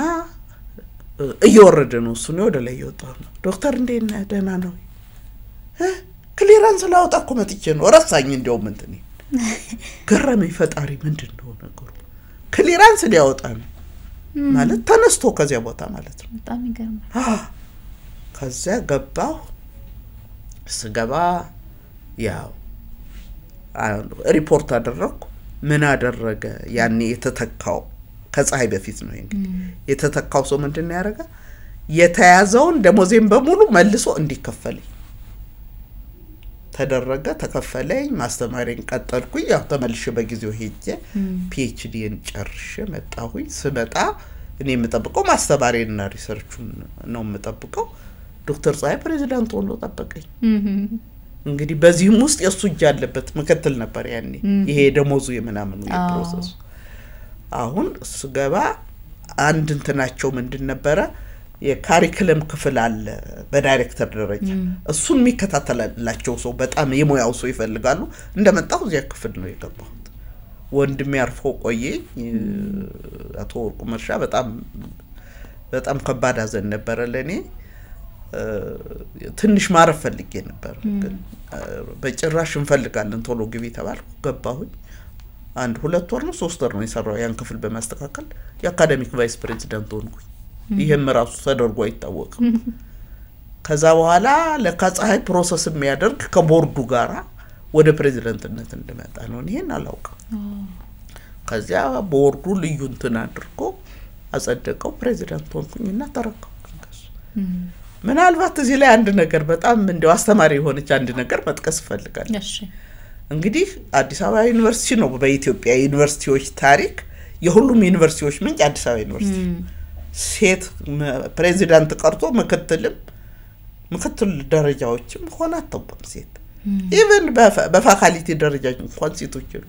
እየወረደ ነው እሱ ነው ወደ ላይ እየወጣሁ ነው ዶክተር እንዴና ደህና ነው ክሊራንስ ላውጣኩ መጥቼ ነው ረሳኝ እንደውም እንትን ገረመኝ ፈጣሪ ምንድነው ነገሩ ክሊራንስ ሊያወጣ ነው ማለት ተነስቶ ከዚያ ቦታ ማለት ነው በጣም ይገርማል ከዛ ገባሁ ስገባ ያው ሪፖርት አደረኩ ምን አደረገ ያኔ የተተካው ከፀሐይ በፊት ነው እንግዲህ የተተካው ሰው ምንድነው ያረጋ የተያዘውን ደሞዜን በሙሉ መልሶ እንዲከፈልኝ ተደረገ ተከፈለኝ ማስተማሪን ቀጠልኩኝ ያው ተመልሼ በጊዜው ሄጄ ፒኤችዲን ጨርሼ መጣሁኝ ስመጣ እኔ የምጠብቀው ማስተማሪንና ሪሰርቹን ነው የምጠብቀው ዶክተር ፀሐይ ፕሬዝዳንት ሆኖ ተጠበቀኝ እንግዲህ በዚህም ውስጥ የሱ እጅ አለበት መከተል ነበር ያኔ ይሄ ደሞዙ የምናምኑ የፕሮሰስ አሁን ስገባ አንድ እንትናቸው ምንድን ነበረ የካሪኩለም ክፍል አለ በዳይሬክተር ደረጃ እሱን የሚከታተላቸው ሰው በጣም የሞያው ሰው ይፈልጋሉ እንደመጣሁ እዚያ ክፍል ነው የገባሁት ወንድሜ አርፎ ቆየ አቶ ወርቁ መርሻ በጣም ከባድ አዘን ነበር ለኔ ትንሽ ማረፍ ፈልጌ ነበር ግን በጭራሽ እንፈልጋለን ቶሎ ግቢ ተባልኩ ገባሁኝ አንድ 2 ወር ነው 3 ወር ነው የሰራው ያን ክፍል በማስተካከል የአካዳሚክ ቫይስ ፕሬዝዳንት ሆንኩኝ ይሄም ራሱ ተደርጎ አይታወቅም ከዛ በኋላ ለካፀሐይ ፕሮሰስ የሚያደርግ ከቦርዱ ጋራ ወደ ፕሬዝዳንትነት እንደመጣ ነው ይሄን አላውቅም ከዛ ቦርዱ ልዩ እንትን አድርጎ አጸደቀው ፕሬዝዳንት ሆንኩኝና ተረከብኩ ምናልባት እዚህ ላይ አንድ ነገር በጣም እንደው አስተማሪ የሆነች አንድ ነገር መጥቀስ ፈልጋለሁ እሺ እንግዲህ አዲስ አበባ ዩኒቨርሲቲ ነው በኢትዮጵያ ዩኒቨርሲቲዎች ታሪክ የሁሉም ዩኒቨርሲቲዎች ምንጭ አዲስ አበባ ዩኒቨርሲቲ ሴት ፕሬዝዳንት ቀርቶ ምክትል ደረጃዎችም ሆነ አጥተው ሴት ኢቭን በፋካልቲ ደረጃ እንኳን ሴቶች ይሉ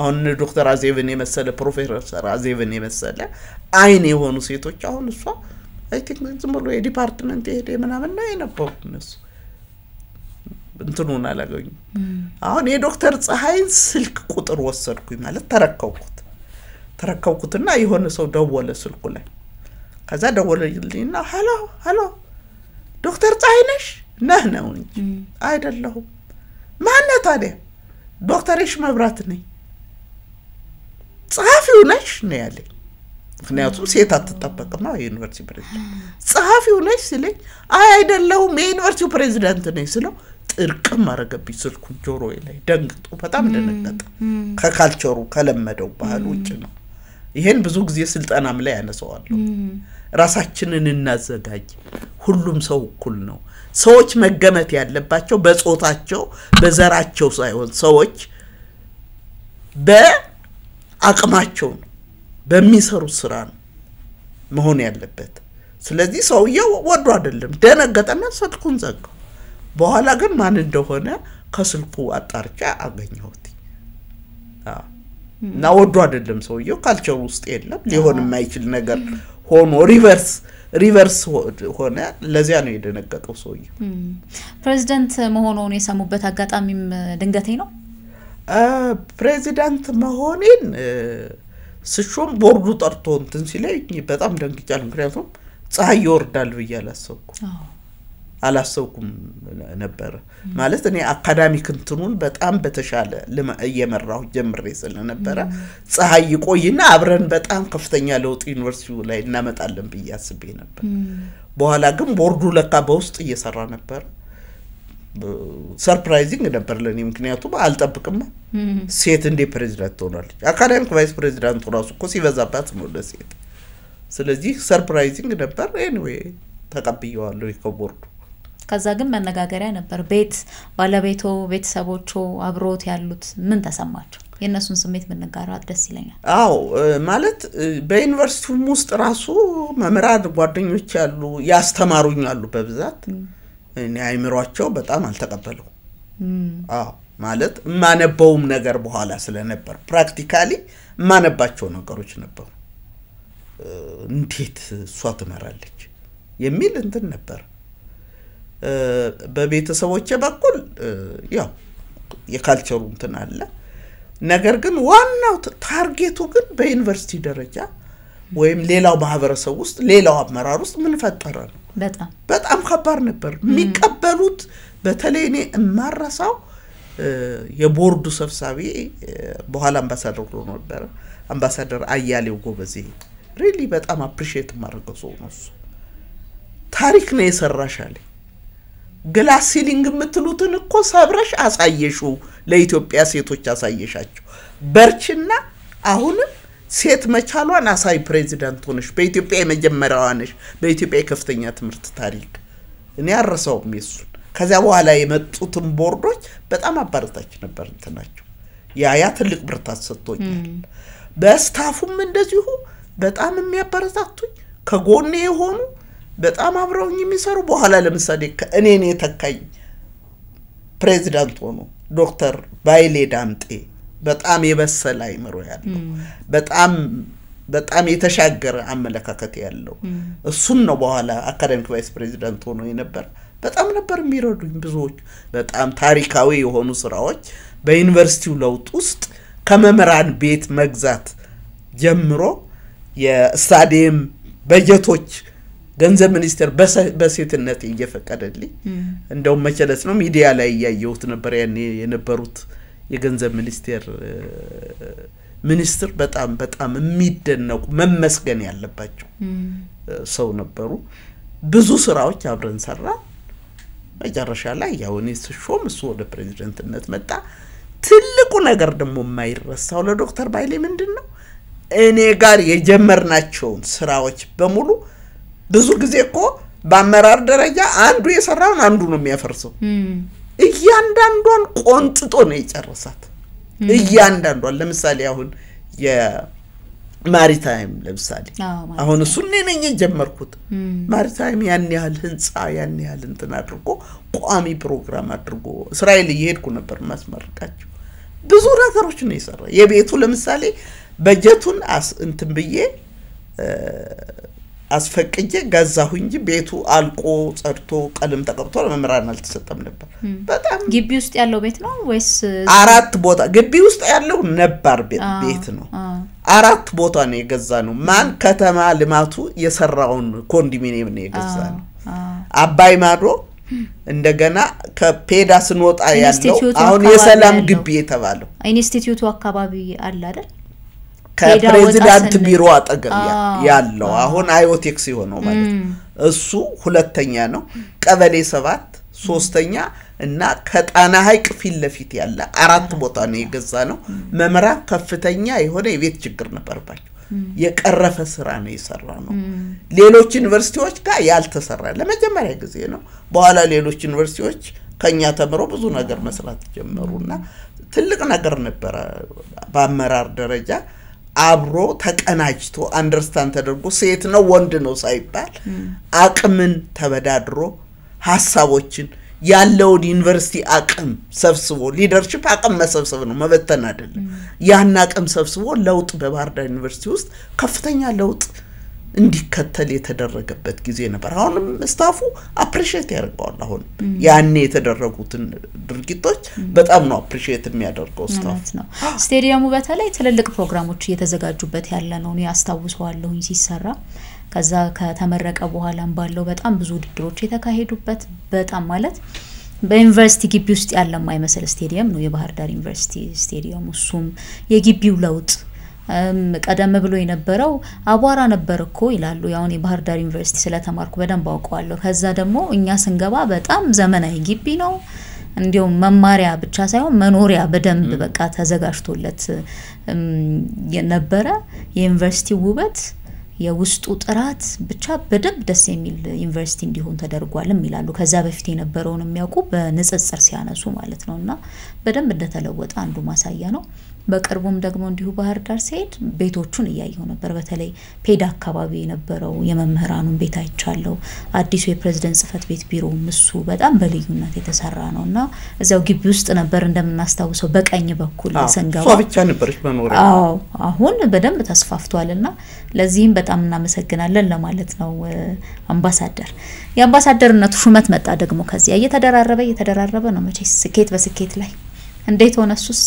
አሁን ዶክተር አዜብን የመሰለ ፕሮፌሰር አዜብን የመሰለ አይን የሆኑ ሴቶች አሁን እሷ አይ ቲንክ ዝም ብሎ የዲፓርትመንት ሄደ ምናምን ነው የነበሩ እነሱ እንትኑን አላገኙ አሁን የዶክተር ፀሐይን ስልክ ቁጥር ወሰድኩኝ ማለት ተረከብኩትና የሆነ ሰው ደወለ ስልኩ ላይ ከዛ ደወለልኝና ሃሎ ዶክተር ፀሐይ ነሽ ነው እንጂ አይደለሁም ማን ታዲያ ዶክተርሽ መብራት ነኝ ጸሐፊው ነሽ ነው ያለኝ ምክንያቱም ሴት አትጠበቅም ነው ዩኒቨርሲቲ ፕሬዝዳንት ጸሐፊው ነሽ ሲለኝ አይደለሁም የዩኒቨርሲቲው ፕሬዝዳንት ነኝ ስለው ጥርቅም አረገብኝ ስልኩን ጆሮዬ ላይ ደንግጦ በጣም ደነገጠ ከካልቸሩ ከለመደው ባህል ውጭ ነው ይሄን ብዙ ጊዜ ስልጣናም ላይ ያነሳዋለሁ ራሳችንን እናዘጋጅ ሁሉም ሰው እኩል ነው ሰዎች መገመት ያለባቸው በጾታቸው በዘራቸው ሳይሆን ሰዎች በአቅማቸው በሚሰሩ ስራ ነው መሆን ያለበት ስለዚህ ሰውየው ወዶ አይደለም ደነገጠና ስልኩን ዘጋው በኋላ ግን ማን እንደሆነ ከስልኩ አጣርቻ አገኘሁት እና ወዶ አይደለም ሰውየው ካልቸር ውስጥ የለም ሊሆን የማይችል ነገር ሆኖ ሪቨርስ ሆነ ለዚያ ነው የደነገጠው ሰውየው ፕሬዝዳንት መሆኑን የሰሙበት አጋጣሚም ድንገቴ ነው ፕሬዝዳንት መሆኔን ስሾም ቦርዱ ጠርቶ እንትን ሲለኝ በጣም ደንግጫለሁ ምክንያቱም ፀሐይ ይወርዳል በያላሰብኩ አላሰብኩም ነበር ማለት እኔ አካዳሚክ እንትኑን በጣም በተሻለ እየመራው ጀምሬ ስለነበረ ፀሐይ ይቆይና አብረን በጣም ከፍተኛ ለውጥ ዩኒቨርሲቲው ላይ እናመጣለን በያስቤ ነበር በኋላ ግን ቦርዱ ለካ በውስጥ እየሰራ ነበር ሰርፕራይዚንግ ነበር ለኔ ምክንያቱም አልጠብቅም ሴት እንደ ፕሬዝዳንት ሆናለች አካዳሚክ ቫይስ ፕሬዝዳንት ራሱ እኮ ሲበዛባት ነው ለሴት ስለዚህ ሰርፕራይዚንግ ነበር ኤኒዌይ ተቀብየዋለሁ ከቦርዱ ከዛ ግን መነጋገሪያ ነበር ቤት ባለቤቶ ቤተሰቦቹ አብሮት ያሉት ምን ተሰማቸው የነሱን ስሜት ምንጋራት ደስ ይለኛል አዎ ማለት በዩኒቨርሲቲው ውስጥ ራሱ መምራድ ጓደኞች ያሉ ያስተማሩኝ አሉ በብዛት እኔ አይምሯቸው በጣም አልተቀበለው አዎ ማለት ማነበውም ነገር በኋላ ስለነበር ፕራክቲካሊ ማነባቸው ነገሮች ነበሩ እንዴት እሷ ትመራለች የሚል እንትን ነበር በቤተሰቦቼ በኩል ያው የካልቸሩ እንትን አለ ነገር ግን ዋናው ታርጌቱ ግን በዩኒቨርሲቲ ደረጃ ወይም ሌላው ማህበረሰብ ውስጥ ሌላው አመራር ውስጥ ምን ፈጠረ ነው በጣም ከባድ ነበር የሚቀበሉት በተለይ እኔ ማራሳው የቦርዱ ሰብሳቢ በኋላ አምባሳደር ሆኖ ነበር አምባሳደር አያሌው ጎበዜ ሪሊ በጣም አፕሪሺየት ማድረገው ሰው ነው ታሪክ ነው የሰራሻለ ግላስ ሲሊንግ የምትሉትን እኮ ሰብረሽ አሳየሹ ለኢትዮጵያ ሴቶች አሳየሻቸው በርችና አሁንም ሴት መቻሏን አሳይ ፕሬዝዳንት ሆነሽ በኢትዮጵያ የመጀመሪያዋ ነሽ በኢትዮጵያ ከፍተኛ ትምህርት ታሪክ እኔ አረሳውም የሱን ከዛ በኋላ የመጡትን ቦርዶች በጣም አባረታች ነበር እንትናቸው ያ ትልቅ ብርታት ሰጥቶኛል በስታፉም እንደዚሁ በጣም የሚያበረታቱኝ ከጎኔ የሆኑ በጣም አብረውኝ የሚሰሩ በኋላ ለምሳሌ እኔ ተካይ ፕሬዝዳንት ሆኖ ዶክተር ባይሌ ዳምጤ በጣም የበሰለ አይምሮ ያለው በጣም የተሻገረ አመለካከት ያለው እሱን ነው በኋላ አካዳሚክ ቫይስ ፕሬዝዳንት ሆኖ የነበር በጣም ነበር የሚረዱኝ ብዙዎች በጣም ታሪካዊ የሆኑ ስራዎች በዩኒቨርሲቲው ለውጥ ውስጥ ከመመራን ቤት መግዛት ጀምሮ የስታዲየም በጀቶች ገንዘብ ሚኒስተር በሴትነት እየፈቀደልኝ እንደው መቸለስ ነው ሚዲያ ላይ ያየሁት ነበር ያኔ የነበሩት የገንዘብ ሚኒስትር በጣም የሚደነቁ መመስገን ያለባቸው ሰው ነበሩ ብዙ ስራዎች አብረን ሰራ መጨረሻ ላይ ያው እኔ ስሾም እሱ ወደ ፕሬዝዳንትነት መጣ ትልቁ ነገር ደግሞ የማይረሳው ለዶክተር ባይሌ ምንድነው እኔ ጋር የጀመርናቸው ስራዎች በሙሉ ብዙ ጊዜ እኮ በአመራር ደረጃ አንዱ የሰራውን አንዱ ነው የሚያፈርሰው እያንዳንዷን ቆንጥጦ ነው የጨረሳት እያንዳንዷን ለምሳሌ አሁን የማሪታይም ለምሳሌ አሁን እሱ ነኝ የጀመርኩት ማሪታይም ያን ያህል ህንጻ ያን ያህል እንትን አድርጎ ቋሚ ፕሮግራም አድርጎ እስራኤል እየሄድኩ ነበር ማስመረቃቸው ብዙ ነገሮች ነው የሰራ የቤቱ ለምሳሌ በጀቱን እንትን ብዬ አስፈቅጄ ገዛሁ እንጂ ቤቱ አልቆ ጸድቶ ቀለም ተቀብቶ ለመምራን አልተሰጠም ነበር በጣም ግቢ ውስጥ ያለው ቤት ነው ወይስ አራት ቦታ ግቢ ውስጥ ያለው ነባር ቤት ነው አራት ቦታ ነው የገዛነው ማን ከተማ ልማቱ የሰራውን ኮንዶሚኒየም ነው የገዛነው አባይ ማዶ እንደገና ከፔዳ ስንወጣ ያለው አሁን የሰላም ግቢ የተባለው ኢንስቲትዩቱ አካባቢ አለ አይደል ከፕሬዝዳንት ቢሮ አጠገብ ያለው አሁን አይኦቴክስ ይሆነው ማለት እሱ ሁለተኛ ነው ቀበሌ 7 ሶስተኛ እና ከጣና ሐይቅ ፊት ለፊት ያለ አራት ቦታ ነው የገዛነው መመራ ከፍተኛ የሆነ የቤት ችግር ነበርባቸው የቀረፈ ስራ ነው የሰራነው ሌሎች ዩኒቨርሲቲዎች ጋር ያልተሰራ ለመጀመሪያ ጊዜ ነው በኋላ ሌሎች ዩኒቨርሲቲዎች ከኛ ተምሮ ብዙ ነገር መስራት ጀመሩና ትልቅ ነገር ነበር በአመራር ደረጃ አብሮ ተቀናጅቶ አንደርስታንድ ተደርጎ ሴት ነው ወንድ ነው ሳይባል አቅምን ተበዳድሮ ሐሳቦችን ያለው ዩኒቨርሲቲ አቅም ሰብስቦ ሊደርሺፕ አቅም መሰብሰብ ነው መበተን አይደለም ያን አቅም ሰብስቦ ለውጥ በባህር ዳር ዩኒቨርሲቲ ውስጥ ከፍተኛ ለውጥ እንዲከተል የተደረገበት ጊዜ ነበር አሁንም ስታፉ አፕሪሺየት ያደርጋል አሁን ያኔ የተደረጉትን ድርጊቶች በጣም ነው አፕሪሺየት የሚያደርገው ስታፍ ነው ስቴዲየሙ በተለይ ትልልቅ ፕሮግራሞች እየተዘጋጁበት ያለ ነው ያስታውሰዋለሁ ሲሰራ ከዛ ከተመረቀ በኋላም ባለው በጣም ብዙ ውድድሮች የተካሄዱበት በጣም ማለት በዩኒቨርሲቲ ግቢ ውስጥ ያለ ማይመስል ስቴዲየም ነው የባህር ዳር ዩኒቨርሲቲ ስቴዲየም እሱም የግቢው ለውጥ ቀደም ብሎ የነበረው አቧራ ነበርኮ ይላሉ ያውን የባህር ዳር ዩኒቨርሲቲ ስለተማርኩ በደንብ አውቀዋለሁ ከዛ ደግሞ እኛ ስንገባ በጣም ዘመናዊ ግቢ ነው እንዲው መማሪያ ብቻ ሳይሆን መኖሪያ በደንብ በቃ ተዘጋጅቶለት የነበረ የዩኒቨርሲቲ ውበት የውስጡ ጥራት ብቻ በደንብ ደስ የሚል ዩኒቨርሲቲ እንዲሆን ተደርጓልም ይላሉ ከዛ በፊት የነበረውን የሚያውቁ በንጽጽር ሲያነሱ ማለት ነውና በደንብ እንደተለወጠ አንዱ ማሳያ ነው በቅርቡም ደግሞ እንዲሁ ባህር ዳር ሲሄድ ቤቶቹን ያያየው ነበር በተለይ ፔዳ አካባቢ የነበረው የመምህራኑን ቤት አይቻለው አዲሱ የፕሬዝዳንት ጽፈት ቤት ቢሮ ምሱ በጣም በልዩነት የተሰራ ነውና እዛው ግቢ ውስጥ ነበር እንደምናስተዋውሰው በቀኝ በኩል ሰንጋው ሷ ብቻ ነበርሽ መኖሪያ አሁን በደንብ ተስፋፍቷልና ለዚህም በጣም እናመሰግናለን ለማለት ነው አምባሳደር የአምባሳደርነቱ ሹመት መጣ ደግሞ ከዚያ እየተደራረበ ነው መቼ ስኬት በስኬት ላይ እንዴት ሆነሱስ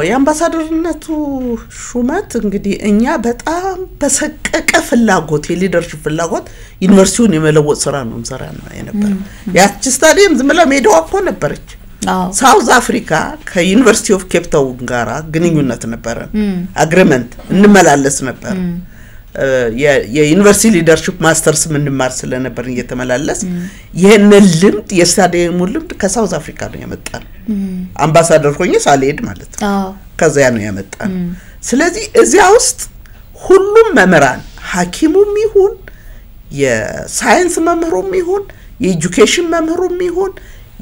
የአምባሳደርነቱ ሹመት እንግዲህ እኛ በጣም በሰቀቀ ፍላጎት የሊደርሺፕ ፍላጎት ዩኒቨርሲቲውን የመለወጥ ስራ ነው እንሰራ ነው የነበር ያቺ ስታዲየም ዝምላ ሜዳዋ እኮ ነበረች ሳውዝ አፍሪካ ከዩኒቨርሲቲ ኦፍ ኬፕ ታውን ጋራ ግንኙነት ነበር አግሪመንት እንመላለስ ነበር የዩኒቨርሲቲ ሊደርሺፕ ማስተርስ ምንማር ስለነበር እየተመላለስ ይሄንን ልምድ የስታዲየሙ ልምድ ከሳውዝ አፍሪካ ነው ያመጣን አምባሳደር ሆኜ ሳልሄድ ማለት ነው ከዛ ነው ያመጣን ስለዚህ እዚያ ውስጥ ሁሉም መምህራን ሐኪሙም ይሁን የሳይንስ መምህሩም ይሁን የኤጁኬሽን መምህሩም ይሁን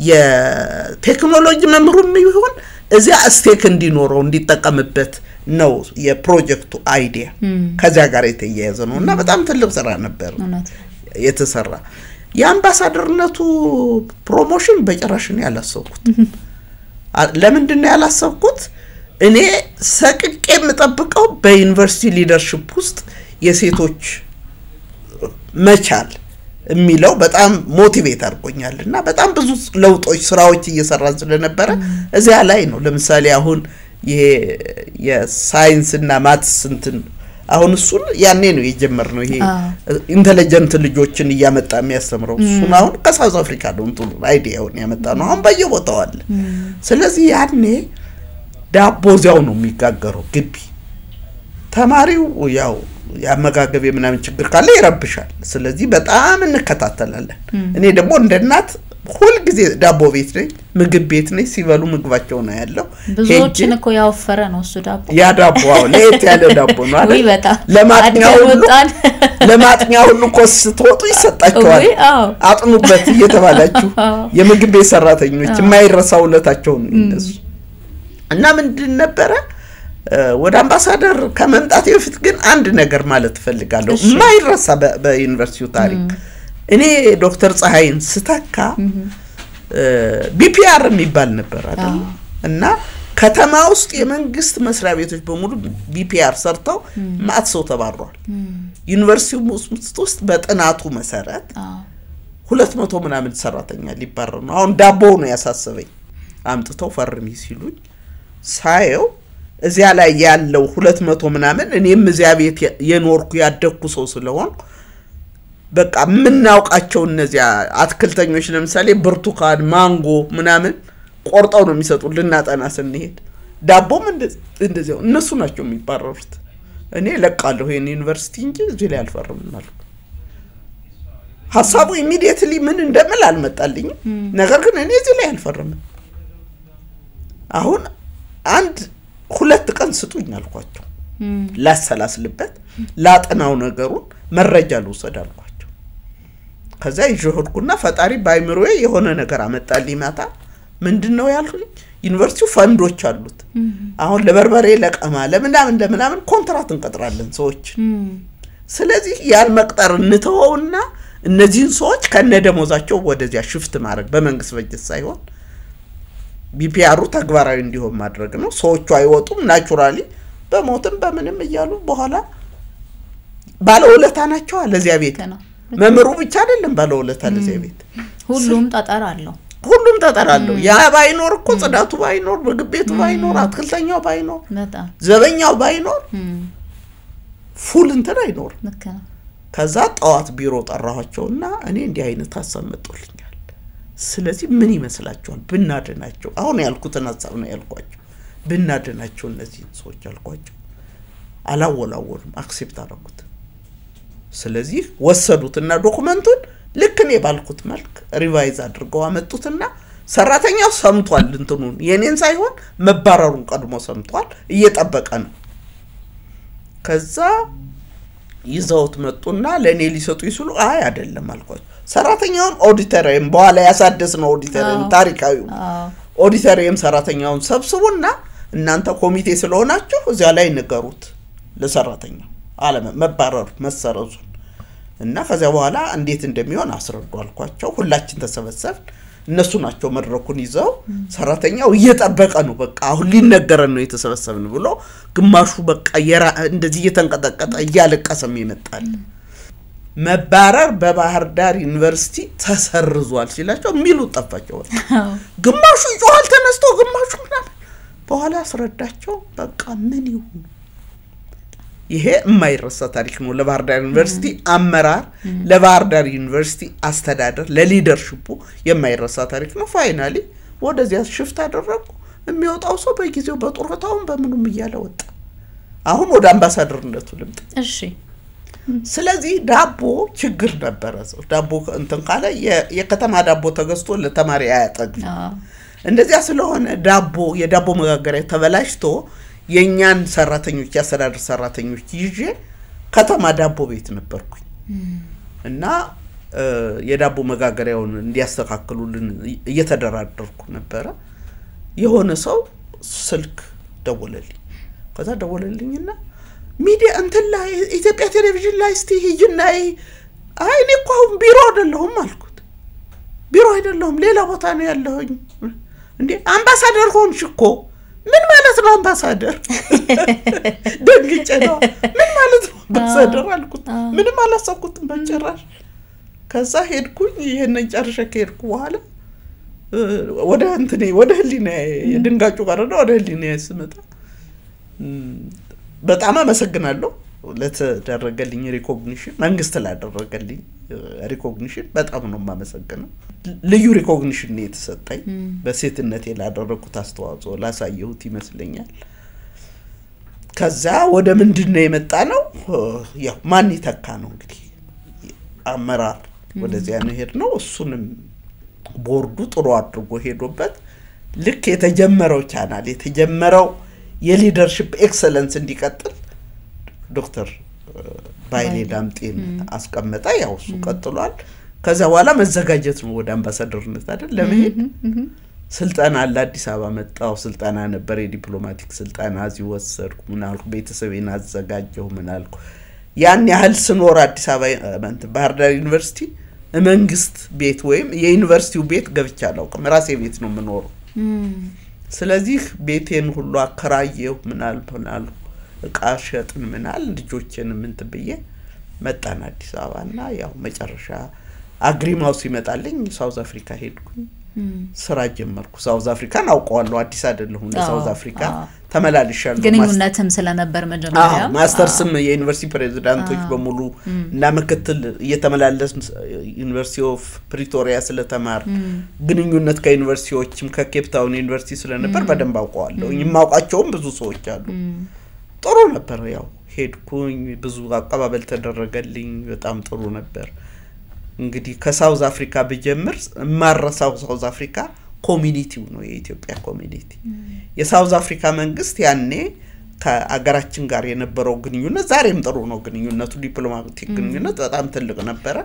የቴክኖሎጂ መምህሩም ይሁን እዚያ ስቴክ እንዲኖረው እንዲጠቀምበት ነው የፕሮጀክቱ አይዲያ ከዛ ጋር የተያያዘ ነውና በጣም ትልቅ ስራ ነበር የተሰራ የአምባሳደርነቱ ፕሮሞሽን በጭራሽ ነው ያላሰብኩት ለምንድን ነው ያላሰብኩት እኔ ሰቅቄ የምጠብቀው በዩኒቨርሲቲ ሊደርሺፕ ውስጥ የሴቶች መቻል የሚለው በጣም ሞቲቬት አድርጎኛልና በጣም ብዙ ለውጦች ስራዎች እየሰራን ስለነበረ እዚያ ላይ ነው ለምሳሌ አሁን የሳይንስ እና ማትስ እንትን አሁን እሱን ያኔ ነው የጀመርነው ይሄ ኢንተለጀንት ልጆችን እያመጣ የሚያስተምረው እሱን አሁን ከሳውዝ አፍሪካ ነው እንትን አይዲያውን ያመጣ ነው አሁን በየቦታው አለ ስለዚህ ያኔ ዳቦ ዚያው ነው የሚጋገረው ግቢ ተማሪው ያው ያመጋገብ የምናምን ችግር ካለ ይረብሻል ስለዚህ በጣም እንከታተላለን እኔ ደግሞ እንደናት ሁሉ ጊዜ ዳቦ ቤት ነኝ ምግብ ቤት ነኝ ሲበሉ ምግባቸው ነው ያለው ብዙዎችን እኮ ያወፈረ ነው እሱ ዳቦ ያ ዳቦ ለየት ያለ ዳቦ ነው አይደል ለማጥኛው ሁሉ ኮስቶጡ ይሰጣቸዋል አጥኑበት እየተባላችሁ የምግብ ቤት ሰራተኞች የማይረሳውለታቸው ነው እነሱ እና ምንድን ነበረ ወደ አምባሳደር ከመምጣት በፊት ግን አንድ ነገር ማለት ፈልጋለሁ የማይረሳ በዩኒቨርሲቲው ታሪክ እኔ ዶክተር ፀሐይን ስተካ ቢፒአር የሚባል ነበር አይደል እና ከተማ ውስጥ የመንግስት መስሪያ ቤቶች በሙሉ ቢፒአር ሰርተው ማት ሰው ተባረዋል ዩኒቨርሲቲው ውስጥ በጥናቱ መሰረት 200 ምናምን ሰራተኛ ሊባረሩ ነው አሁን ዳቦ ነው ያሳሰበኝ አምጥተው ፈርሚ ሲሉኝ ሳየው እዚያ ላይ ያለው 200 ምናምን እኔም እዚያ ቤት የኖርኩ ያደኩ ሰው ስለሆን በቃ ምናውቃቸው እነዚያ አትክልተኞች ለምሳሌ ብርቱካን ማንጎ ምናምን ቆርጠው ነው የሚሰጡን ልናጠና ስንሄድ ዳቦም እንደዚያው እነሱ ናቸው የሚባረሩት እኔ ለቃለሁ ይሄን ዩኒቨርሲቲ እንጂ እዚህ ላይ አልፈርምም ማለት ሐሳቡ ኢሚዲየትሊ ምን እንደምል አልመጣልኝ ነገር ግን እኔ እዚህ ላይ አልፈርምም አሁን አንድ ሁለት ቀን ስጡኝ አልኳቸው ላሰላስልበት ላጥናው ነገሩን መረጃ ልውሰድ አልኳቸው ከዛ ይጆርኩና ፈጣሪ ባይምሮዬ የሆነ ነገር አመጣልኝ ማታ ምንድነው ያልኩኝ ዩኒቨርሲቲው ፈንዶች አሉት አሁን ለበርበሬ ለቀማ ለምናምን ኮንትራት እንቀጥራለን ሰዎች ስለዚህ ያን መቅጠር እንተውና እነዚህን ሰዎች ከነደሞዛቸው ወደዚያ ሽፍት ማድረግ በመንግስት በጀት ሳይሆን ቢፒአሩ ተግባራዊ እንዲሆን ማድረግ ነው ሰዎቹ አይወጡም ናቹራሊ በሞትም በምንም ይያሉ በኋላ ባለውለታ ናቸው ለዚያ ቤት መምሩ ብቻ አይደለም ባለውለታ ለዚያ ቤት ሁሉም ተጠራለው ያ ባይኖር እኮ ጽዳቱ ባይኖር ምግቤቱ ባይኖር አትክልተኛው ባይኖር ዘበኛው ባይኖር ፉል እንትን አይኖር ከዛ ጧት ቢሮ ጠራኋቸውና እኔ እንዲህ አይነት አሰመጡልኛል ስለዚህ ምን ይመስላችኋል ብናደናቸው አሁን ያልኩትን ሐሳብ ነው ያልኳቸው ብናደናቸው እነዚህ ሰዎች አልኳቸው አላወላወሉም አክሴፕት አደረጉት ስለዚህ ወሰዱትና ዶክመንቱን ልክ እኔ ባልኩት መልክ ሪቫይዝ አድርገው አመጡትና ሰራተኛው ሰምቷል እንትኑን የኔን ሳይሆን መባረሩን ቀድሞ ሰምቷል እየጠበቀ ነው ከዛ ይዘውት መጡና ለኔ ሊሰጡ ይስሉ አይ አይደለም አልኳቸው ሰራተኛውን ኦዲተርም በኋላ ያሳደስነው ኦዲተርም ታሪካዩ ኦዲተርም ሰራተኛውን ሰብስቡና እናንተ ኮሚቴ ስለሆናችሁ እዚያ ላይ ንገሩት ለሰራተኛው አለመ መባረር መሰረዙ እና ከዛ በኋላ እንዴት እንደሚሆን አስረዱ አልኳቸው ሁላችን ተሰበሰብን እነሱ ናቸው መድረኩን ይዘው ሰራተኛው እየጠበቀ ነው በቃ አሁን ሊነገረን ነው የተሰበሰብን ብሎ ግማሹ በቃ እንደዚህ እየተንቀጠቀጠ እያለቀሰም ይመጣል መባረር በባህር ዳር ዩኒቨርሲቲ ተሰርዟል ሲላቸው ሚሉ ጠፋቸው ግማሹ ይጮሃል ተነስቶ ግማሹ በኋላ አስረዳቸው በቃ ምን ይሁን ይሄ የማይረሳ ታሪክ ነው ለባህር ዳር ዩኒቨርሲቲ አመራር ለባህር ዳር ዩኒቨርሲቲ አስተዳደር ለሊደርሺፑ የማይረሳ ታሪክ ነው ፋይናሊ ወደዚያ ሽፍት አደረጉ የሚወጣው ሰው በጊዜው በጡረታው በምኑም ይያለ ወጣ አሁን ወደ አምባሳደርነቱ ልምጥ እሺ ስለዚህ ዳቦ ችግር ነበር ሰው ዳቦ እንትን ካለ የከተማ ዳቦ ተገዝቶ ለተማሪ አያጠግብ እንደዚያ ስለሆነ ዳቦ የዳቦ መጋገሪያ ተበላሽቶ የኛን ሰራተኞች ያሰዳድር ሰራተኞች ይዤ ከተማ ዳቦ ቤት ነበርኩኝ እና የዳቦ መጋገሪያውን እንዲያስተካክሉልን እየተደራደርኩ ነበር የሆነ ሰው ስልክ ደወለልኝ ከዛ ደወለልኝና ሚዲያ እንትን ላይ ኢትዮጵያ ቴሌቪዥን ላይ እስቲ ሂጂና አይ እኔ እኮ ቢሮ አይደለሁም አልኩት ቢሮ አይደለሁም ሌላ ቦታ ነው ያለሁኝ እንዴ አምባሳደር ሆንሽ እኮ ምን ማለት ነው አምባሳደር ደግጬ ነው ምን ማለት ነው አምባሳደር አልኩት ምንም አላሰብኩትም በጭራሽ ከዛ ሄድኩኝ ይሄንን ጨርሼ ከሄድኩ በኋላ ወደ ህሊና የድንጋጩ ጋር ነው ወደ ህሊና ስመጣ በጣም አመሰግናለሁ ለተደረገልኝ ሪኮግኒሽን መንግስት ላደረገልኝ ሪኮግኒሽን በጣም ነው ማመሰግነው ልዩ ሪኮግኒሽን ነው የተሰጠኝ በሴትነቴ ላደረኩት አስተዋጽኦ ላሳየሁት ይመስለኛል ከዛ ወደ ምንድነው የመጣነው ያው ማን ይተካ ነው እንግዲህ አመራር ወደዚያ ነው ሄድነው እሱንም ቦርዱ ጥሩ አድርጎ ሄዶበት ልክ የተጀመረው ቻናል የተጀመረው የሊደርሺፕ ኤክሰለንስ እንዲቀጥል ዶክተር ባይሌ ዳምጤን አስቀመጣ ያው እሱ ቀጥሏል ከዛ በኋላ መዘጋጀት ነው ወደ አምባሳደርነት አይደል ለመሄድ ስልጣና ለአዲስ አበባ መጣው ስልጣና ነበር የዲፕሎማቲክ ስልጣና አዚ ወሰድኩ ምናልኩ ቤተሰቤን አዘጋጀው ምናልኩ ያን ያህል ስኖር አዲስ አበባ ባህር ዳር ዩኒቨርሲቲ መንግስት ቤት ወይም የዩኒቨርሲቲው ቤት ገብቻለሁ ከራሴ ቤት ነው የምኖረው ስለዚህ ቤቴን ሁሉ አከራየው ምናልኩ ቃሸጥን ምናል ልጆችን ምን ትብዬ መጣና አዲስ አበባና ያው መጨረሻ አግሪማው ሲመጣልኝ ሳውዝ አፍሪካ ሄድኩኝ ስራ ጀመርኩ ሳውዝ አፍሪካን አውቀዋለሁ አዲስ አይደለሁም ለሳውዝ አፍሪካ ተመላልሻለሁ ግንኙነትም ስለነበር መጀመሪያ ማስተርስም የዩኒቨርሲቲ ፕሬዝዳንቶች በሙሉ እና ምክትል እየተመላለስ ዩኒቨርሲቲ ኦፍ ፕሪቶሪያ ስለተማር ግንኙነት ከዩኒቨርሲቲዎችም ከኬፕ ታውን ዩኒቨርሲቲ ስለነበር በደንብ አውቀዋለሁ የማውቃቸውም ብዙ ሰዎች አሉ ጥሩ ነበር ያው ሄድኩኝ ብዙ አቀባበል ተደረገልኝ በጣም ጥሩ ነበር እንግዲህ ከሳውዝ አፍሪካ በጀምር ማረሳው ሳውዝ አፍሪካ ኮሚኒቲው ነው የኢትዮጵያ ኮሚኒቲ የሳውዝ አፍሪካ መንግስት ያኔ ከአገራችን ጋር የነበረው ግንኙነት ዛሬም ጥሩ ነው ግንኙነቱ ዲፕሎማቲክ ግንኙነት በጣም ትልቅ ነበር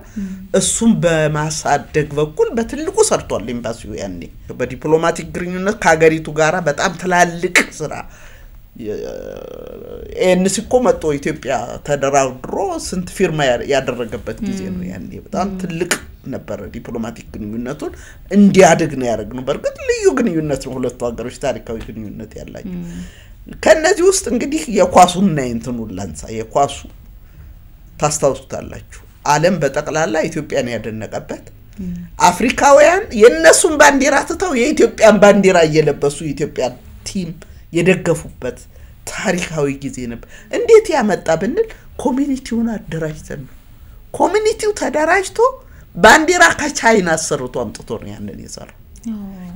እሱም በማሳደግ በኩል በትልቁ ሰርቷል ኤምባሲው ያኔ በዲፕሎማቲክ ግንኙነት ከሀገሪቱ ጋራ በጣም ትላልቅ ስራ ኤንሲኮ መጥቶ ኢትዮጵያ ተደራድሮ ስንት ፊርማ ያደረገበት ጊዜ ነው ያኔ በጣም ትልቅ ነበር ዲፕሎማቲክ ግንኙነቱን እንዲያድግ ነው ያደረግነው በርግጥ ልዩ ግንኙነት ነው ሁለቱ ሀገሮች ታሪካዊ ግንኙነት ያላቸው ከነዚህ ውስጥ እንግዲህ የኳሱና እንትኑን ላንሳ የኳሱ ታስታውሱታላችሁ ዓለም በጠቅላላ ኢትዮጵያን ያደነቀበት አፍሪካውያን የነሱን ባንዲራ ተተው የኢትዮጵያን ባንዲራ እየለበሱ ኢትዮጵያን ቲም የደገፉበት ታሪካዊ ጊዜ ነበር እንዴት ያመጣ ብንል ኮሚኒቲውን አደራጅተን ኮሚኒቲው ተደራጅቶ ባንዲራ ከቻይና አሰርቶ አምጥቶ ነው ያንን የሰራው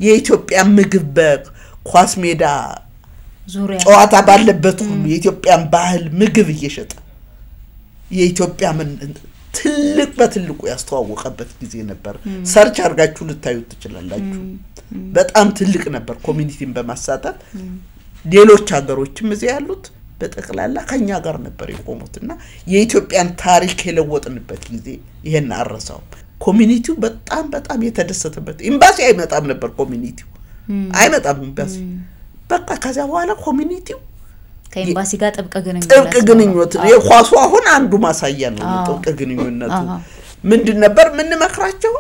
የኢትዮጵያ ምግብ በኳስ ሜዳ ዙሪያ ጨዋታ ባለበት ሁሉ የኢትዮጵያን ባህል ምግብ እየሸጠ የኢትዮጵያ ትልቅ በትልቁ ያስተዋወቀበት ጊዜ ነበር ሰርች አርጋችሁ ልታዩት ትችላላችሁ በጣም ትልቅ ነበር ኮሚኒቲን በማሳተፍ ሌሎች ሀገሮችም እዚህ ያሉት በጠቅላላ ከኛ ጋር ነበር የቆሙትና የኢትዮጵያን ታሪክ የለወጥንበት ጊዜ ይሄን አረሳው ኮሚኒቲው በጣም የተደሰተበት ኤምባሲ አይመጣም ነበር ኮሚኒቲው አይመጣም ኤምባሲ በቃ ከዛ በኋላ ኮሚኒቲው ከኤምባሲ ጋር ጥብቅ ግንኙነት የኳሱ አሁን አንዱ ማሳያ ነው ጥብቅ ግንኙነቱ ምንድን ነበር ምን መክራቸው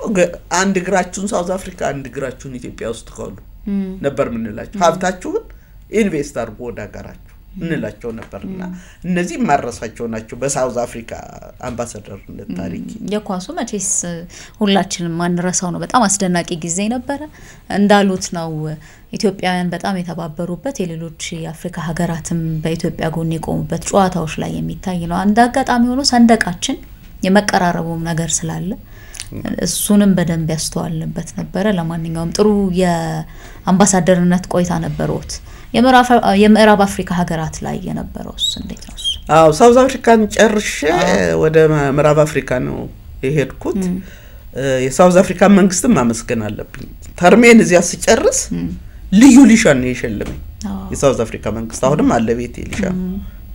አንድ እግራችሁን ሳውዝ አፍሪካ አንድ እግራችሁን ኢትዮጵያ ውስጥ ካሉ ነበር ምንላችሁ ሀብታችሁን ኢንቨስት አድርጉ ወደ ሀገራችሁ እንላቸው ነበርና እነዚህ ማረሳቸው ናቸው በሳውዝ አፍሪካ አምባሳደርነት ታሪክ የኳሱ መቼስ ሁላችንም ማንረሳው ነው በጣም አስደናቂ ጊዜ ነበር እንዳሉት ነው ኢትዮጵያውያን በጣም የተባበሩበት የሌሎች የአፍሪካ ሀገራትም በኢትዮጵያ ጎን የቆሙበት ጨዋታዎች ላይ የሚታይ ነው አንድ አጋጣሚ ሆኖ ሰንደቃችን የመቀራረቡም ነገር ስላለ እሱንም በደንብ ያስተዋልንበት ነበር ለማንኛውም ጥሩ የአምባሳደርነት ቆይታ ነበርዎት የምዕራብ አፍሪካ ሀገራት ላይ የነበረውስ እንዴት ነው አው ሳውዝ አፍሪካን ጨርሼ ወደ ምዕራብ አፍሪካ ነው የሄድኩት የሳውዝ አፍሪካ መንግስትም ማመስገን አለብኝ ተርሜን እዚያ ሲጨርስ ልዩ ሊሻን ነው የሸለመኝ የሳውዝ አፍሪካ መንግስት አሁንም አለ ቤት ሊሻን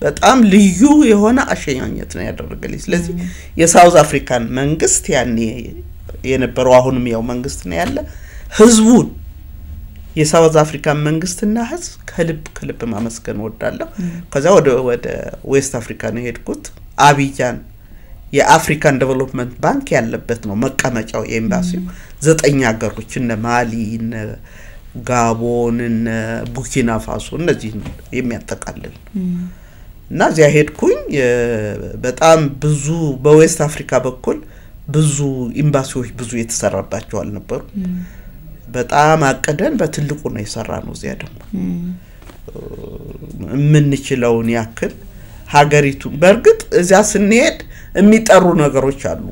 በጣም ልዩ የሆነ አሸኛኘት ነው ያደረገልኝ ስለዚህ የሳውዝ አፍሪካን መንግስት ያኔ የነበረው አሁንም ያው መንግስት ነው ያለ ህዝቡን የሳውዝ አፍሪካ መንግስትና ህዝብ ከልብ ማመስገን ወዳለሁ ከዛ ወደ ዌስት አፍሪካ ነው ሄድኩት አቢጃን የአፍሪካን ዴቨሎፕመንት ባንክ ያለበት ነው መቀመጫው የኤምባሲው 9 ሀገሮች እነ ማሊ እነ ጋቦን እነ ቡርኪና ፋሶ እነዚህ የሚያጠቃልል እና እዚያ ሄድኩኝ በጣም ብዙ በዌስት አፍሪካ በኩል ብዙ ኤምባሲዎች ብዙ የተሰራባቸው አልነበሩ በጣም አቀደን በትልቁ ነው የሰራነው እዚያ ደግሞ ምን ይችላውን ያክል ሀገሪቱ በርግጥ እዚያ ስንሄድ የሚጠሩ ነገሮች አሉ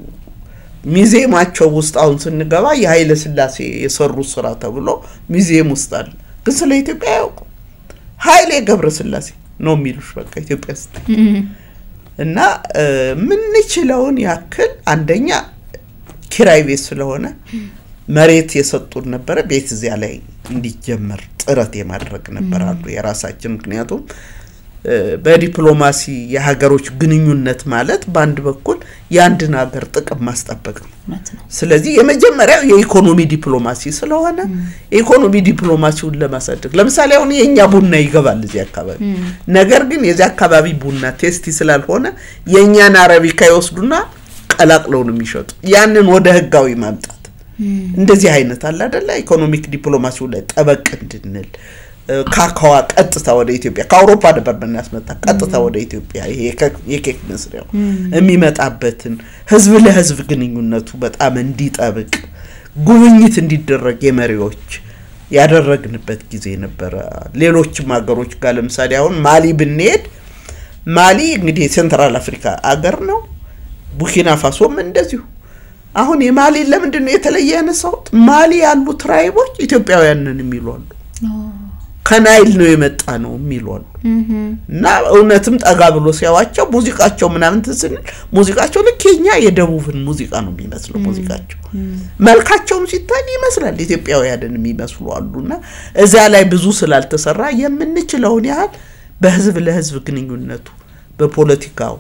ሚዜማቸው ውስጥ አሁን ስንገባ የኃይለ ስላሴ የሰሩ ስራ ተብሎ ሚዜም ውስጥ አለ ግን ስለ ኢትዮጵያ ያውቁ ኃይሌ ገብረ ስላሴ ነው የሚሉሽ በቃ ኢትዮጵያ ውስጥ እና ምን ይችላውን ያክል አንደኛ ኪራይ ቤት ስለሆነ መሬት የሰጡን ነበር ቤት እዚያ ላይ እንዲጀመር ጥረት የማድረግ ነበር አሉ የራሳችን ምክንያቱም በዲፕሎማሲ የሀገሮች ግንኙነት ማለት ባንድ በኩል ያንድን ሀገር ጥቅም ማስጠበቅ ነው ስለዚህ የመጀመሪያው የኢኮኖሚ ዲፕሎማሲ ስለሆነ ኢኮኖሚ ዲፕሎማሲውን ለማሳደግ ለምሳሌ አሁን የኛ ቡና ይገባል እዚህ አካባቢ ነገር ግን የዚህ አካባቢ ቡና ቴስቲ ስላልሆነ የኛን አረቢካ ይወስዱና ቀላቅለው ነው የሚሸጡ ያንን ወደ ህጋዊ ማምጣት እንደዚህ አይነት አለ አይደለ ኢኮኖሚክ ዲፕሎማሲው ላይ ጠበቅ እንድንል ካካዋ ቀጥታ ወደ ኢትዮጵያ ከአውሮፓ ነበር በእናስመጣ ቀጥታ ወደ ኢትዮጵያ ይሄ የኬክ መስሪያው የሚመጣበትን ህዝብ ለህዝብ ግንኙነቱ በጣም እንዲጠብቅ ጉብኝት እንዲደረግ የመሪዎች ያደረግንበት ጊዜ ነበር ሌሎችም ሀገሮች ጋር ለምሳሌ አሁን ማሊ ብንሄድ ማሊ እንግዲህ ሴንትራል አፍሪካ አገር ነው ቡርኪና ፋሶም እንደዚሁ አሁን የማሊ ለምንድነው የተለየ ያነሳው ማሊ ያሉ ትራይቦች ኢትዮጵያውያንን የሚሉሉ ከናይል ነው የመጣ ነው የሚሉሉ እና እውነትም ጠጋ ብሎ ሲያዋቸው ሙዚቃቸው ምናምን ተስል ሙዚቃቸው ለኬኛ የደቡብን ሙዚቃ ነው የሚመስለው ሙዚቃቸው መልካቸውም ሲታይ ይመስላል ኢትዮጵያውያንን የሚመስሉ አሉና እዛ ላይ ብዙ ስላልተሰራ የምንችለውን ያህል በህዝብ ለህዝብ ግንኙነቱ በፖለቲካው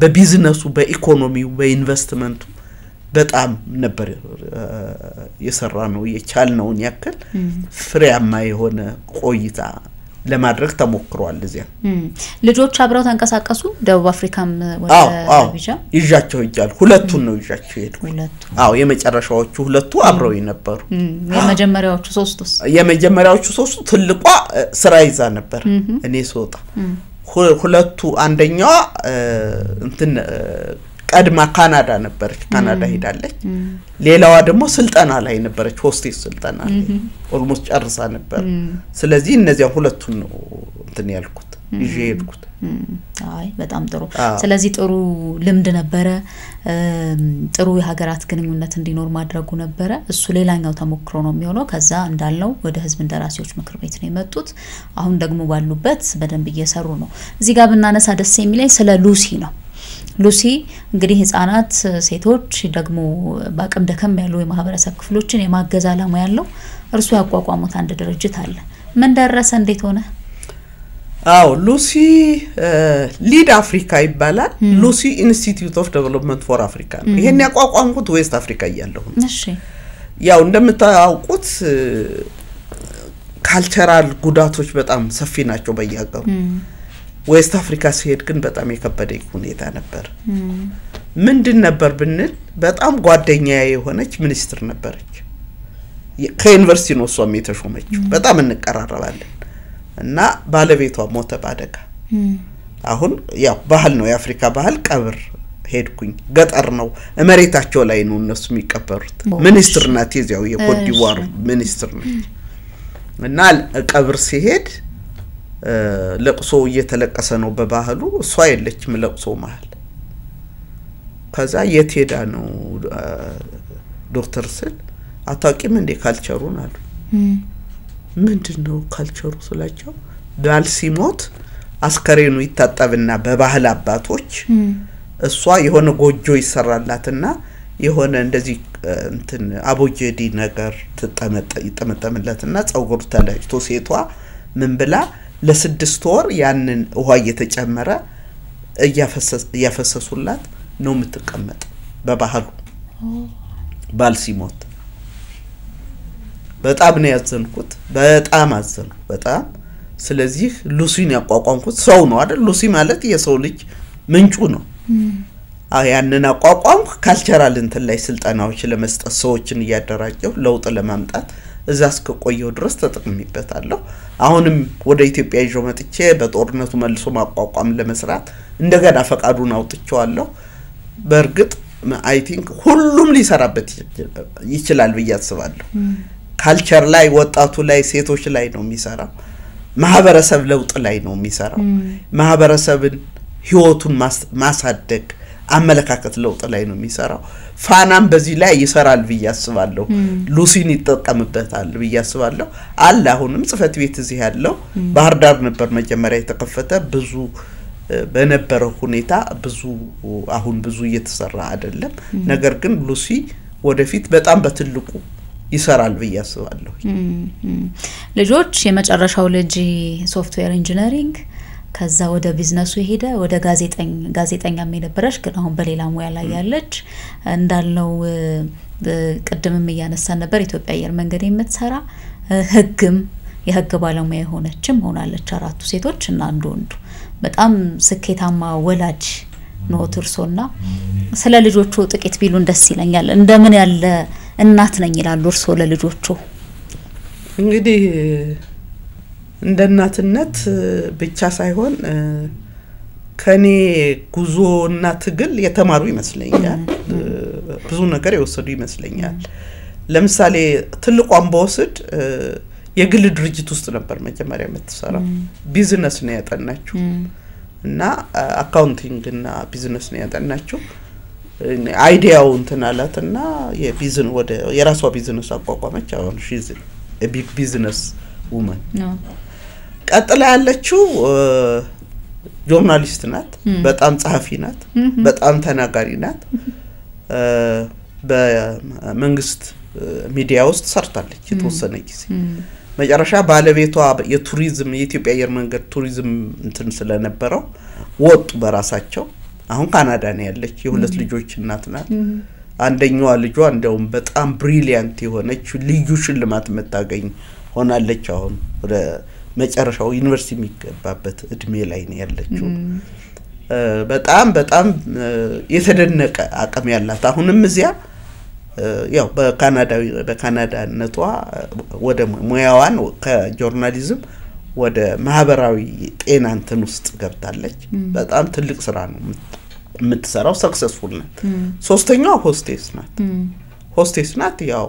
በቢዝነሱ በኢኮኖሚው በኢንቨስትመንቱ በጣም ነበር የሰራነው የቻልነውን ያክል ፍሬያማ የሆነ ቆይታ ለማድረግ ተሞክሯል እዚያ ልጆች አብረው ተንቀሳቀሱ ደቡብ አፍሪካም ወደ አቢጃን ይዣቸው ይጃል ሁለቱን ነው ይዣቸው ሄዱ የመጨረሻዎቹ ሁለቱ አብረው የነበሩ የመጀመሪያዎቹ ሶስቱ ትልቋ ስራ ይዛ ነበር እኔ ስወጣ ሁለቱ አንደኛዋ እንትን ቀድማ ካናዳ ነበረች ካናዳ ሄዳለች ሌላዋ ደግሞ ስልጣና ላይ ነበረች ሆስቴስ ስልጣና ላይ ኦልሞስት ጨርሳ ነበር ስለዚህ እነዚያ ሁለቱን ነው እንትን ያልኩት ይሄድኩት አይ በጣም ጥሩ ስለዚህ ጥሩ ልምድ ነበረ ጥሩ የሀገራት ግንኙነት እንዲኖር ማድረጉ ነበረ እሱ ሌላኛው ተሞክሮ ነው የሚሆነው ከዛ እንዳልነው ወደ ህዝብ እንደራሴዎች ምክር ቤት ነው የመጡት አሁን ደግሞ ባሉበት በደንብ እየሰሩ ነው እዚህ ጋር ብናነሳ ደስ የሚለኝ ስለ ሉሲ ነው ሉሲ እንግዲህ ህፃናት ሴቶች ደግሞ በአቅም ደከም ያሉ የማህበረሰብ ክፍሎችን የማገዝ ዓላማ ያለው እርሱ ያቋቋሙት አንድ ድርጅት አለ ምን ደረሰ እንዴት ሆነ ሉሲ ሊድ አፍሪካ ይባላል ሉሲ ኢንስቲትዩት ኦፍ ዴቨሎፕመንት ፎር አፍሪካ ይሄን ያቋቋምኩት ዌስት አፍሪካ ያለው እሺ ያው እንደምታውቁት ካልቸራል ጉዳቶች በጣም ሰፊ ናቸው በየሀገሩ ዌስት አፍሪካ ሲሄድ ግን በጣም የከበደ ሁኔታ ነበር ምንድን ነበር ብንል በጣም ጓደኛዬ የሆነች ሚኒስትር ነበረች ከዩኒቨርሲቲ ነው እሷም የተሾመችው በጣም እንቀራረባለን እና ባለቤቷ ሞተ ባደጋ አሁን ያው ባህል ነው የአፍሪካ ባህል ቀብር ሄድኩኝ ገጠር ነው መሬታቸው ላይ ነው እነሱ የሚቀበሩት ሚኒስትር ናት የዚያው የኮትዲቯር ሚኒስትር ነች እና ቀብር ሲሄድ ለቅሶ እየተለቀሰ ነው በባህሉ እሷ የለችም ለቅሶ መሃል ከዛ የትሄዳ ነው ዶክተር ስል አታውቂም እንዴ ካልቸሩን አሉ ምንድነው ካልቸሩ ስላቸው ባል ሲሞት አስከሬኑ ይታጠብና በባህል አባቶች እሷ የሆነ ጎጆ ይሰራላትና የሆነ እንደዚህ እንትን አቦጀዲ ነገር ይጠመጠምላትና ጸጉሩ ተላጭቶ ሴቷ ምን ብላ ለ6 ወር ያንን ውሃ እየተጨመረ እያፈሰሱላት ነው የምትቀመጥ በባህሉ ባል ሲሞት በጣም ነው ያዘንኩት በጣም አዘንኩ በጣም ስለዚህ ሉሲን ያቋቋምኩት ሰው ነው አይደል ሉሲ ማለት የሰው ልጅ ምንጩ ነው ያንን አቋቋምኩ ካልቸራል እንትን ላይ ስልጣናዎች ለመስጠት ሰዎችን ያደራጀው ለውጥ ለማምጣት እዛስ ከቆየው ድረስ ተጠቅሚበታለሁ አሁንም ወደ ኢትዮጵያ ይዞ መጥቼ በጦርነቱ መልሶ ማቋቋም ለመስራት እንደገና ፈቃዱን አውጥቻለሁ በርግጥ አይ ቲንክ ሁሉም ሊሰራበት ይችላል በያስባለሁ ካልቸር ላይ ወጣቱ ላይ ሴቶች ላይ ነው የሚሰራው ማህበረሰብ ለውጥ ላይ ነው የሚሰራው ማህበረሰብን ህይወቱን ማሳደግ አመለካከት ለውጥ ላይ ነው የሚሰራው ፋናም በዚህ ላይ ይሰራል በያስባለሁ ሉሲን ይጠቀምበታል በያስባለሁ አለ አሁንም ጽፈት ቤት እዚህ ያለው ባህር ዳር ነበር መጀመሪያ የተከፈተ ብዙ በነበረው ሁኔታ ብዙ አሁን ብዙ እየተሰራ አይደለም ነገር ግን ሉሲ ወደፊት በጣም በትልቁ ይሰራል በያስባለሁ ልጆች የመጨረሻው ልጅ ሶፍትዌር ኢንጂነሪንግ ከዛ ወደ ቢዝነሱ ሄደ ወደ ጋዜጠኛም የነበረች ግን አሁን በሌላ ሙያ ላይ ያለች እንዳልነው ቅድምም ያነሳን ነበር ኢትዮጵያ አየር መንገድ የምትሰራ ህግም የህግ ባለሙያ ሆነችም ሆናለች አራቱ ሴቶች እና አንዱ ወንዱ በጣም ስኬታማ ወላጅ ነው ትርሶና ስለ ልጆቹ ጥቂት ቢሉን ደስ ይለኛል እንደምን ያለ እናት ነኝ ይላሉ እርሶ ለልጆቹ እንግዲህ እንደናትነት ብቻ ሳይሆን ከኔ ጉዞና ትግል የተማሩ ይመስለኛል ብዙ ነገር የወሰዱ ይመስለኛል ለምሳሌ ትልቋን በወስድ የግል ድርጅት ውስጥ ነበር መጀመሪያ የምትሰራው ቢዝነስ ነው ያጠናችው እና አካውንቲንግ እና ቢዝነስ ነው ያጠናችው አይዲያው እንተናላትና የቢዝነስ ወደ የራሷ ቢዝነስ አቋቋመች አሁን ሺዝ ቢግ ቢዝነስ ውመን ቀጥላ ያለችው ጆርናሊስት ናት በጣም ጸሐፊ ናት በጣም ተናጋሪ ናት በመንግስት ሚዲያ ውስጥ ሰርታለች የተወሰነ ጊዜ መጨረሻ ባለቤቷ የቱሪዝም የኢትዮጵያ አየር መንገድ ቱሪዝም እንትን ስለነበረው ወጡ በራሳቸው አሁን ካናዳ ነው ያለች የሁለት ልጆች እናት ናት አንደኛዋ ልጇ እንደውም በጣም ብሪሊያንት የሆነች ልዩ ሽልማት መታገኝ ሆናለች አሁን ወደ መጨረሻው ዩኒቨርሲቲ የሚገባበት እድሜ ላይ ነው ያለችው በጣም የተደነቀ አቅም ያላት አሁንም እዚያ ያው በካናዳነቷ ወደ ሙያዋን ከጆርናሊዝም ወደ ማህበራዊ ጤና እንትን ውስጥ ገብታለች በጣም ትልቅ ስራ ነው የምትሰራው ሰክሰስፉል ናት ሶስተኛው ሆስቴስ ናት ያው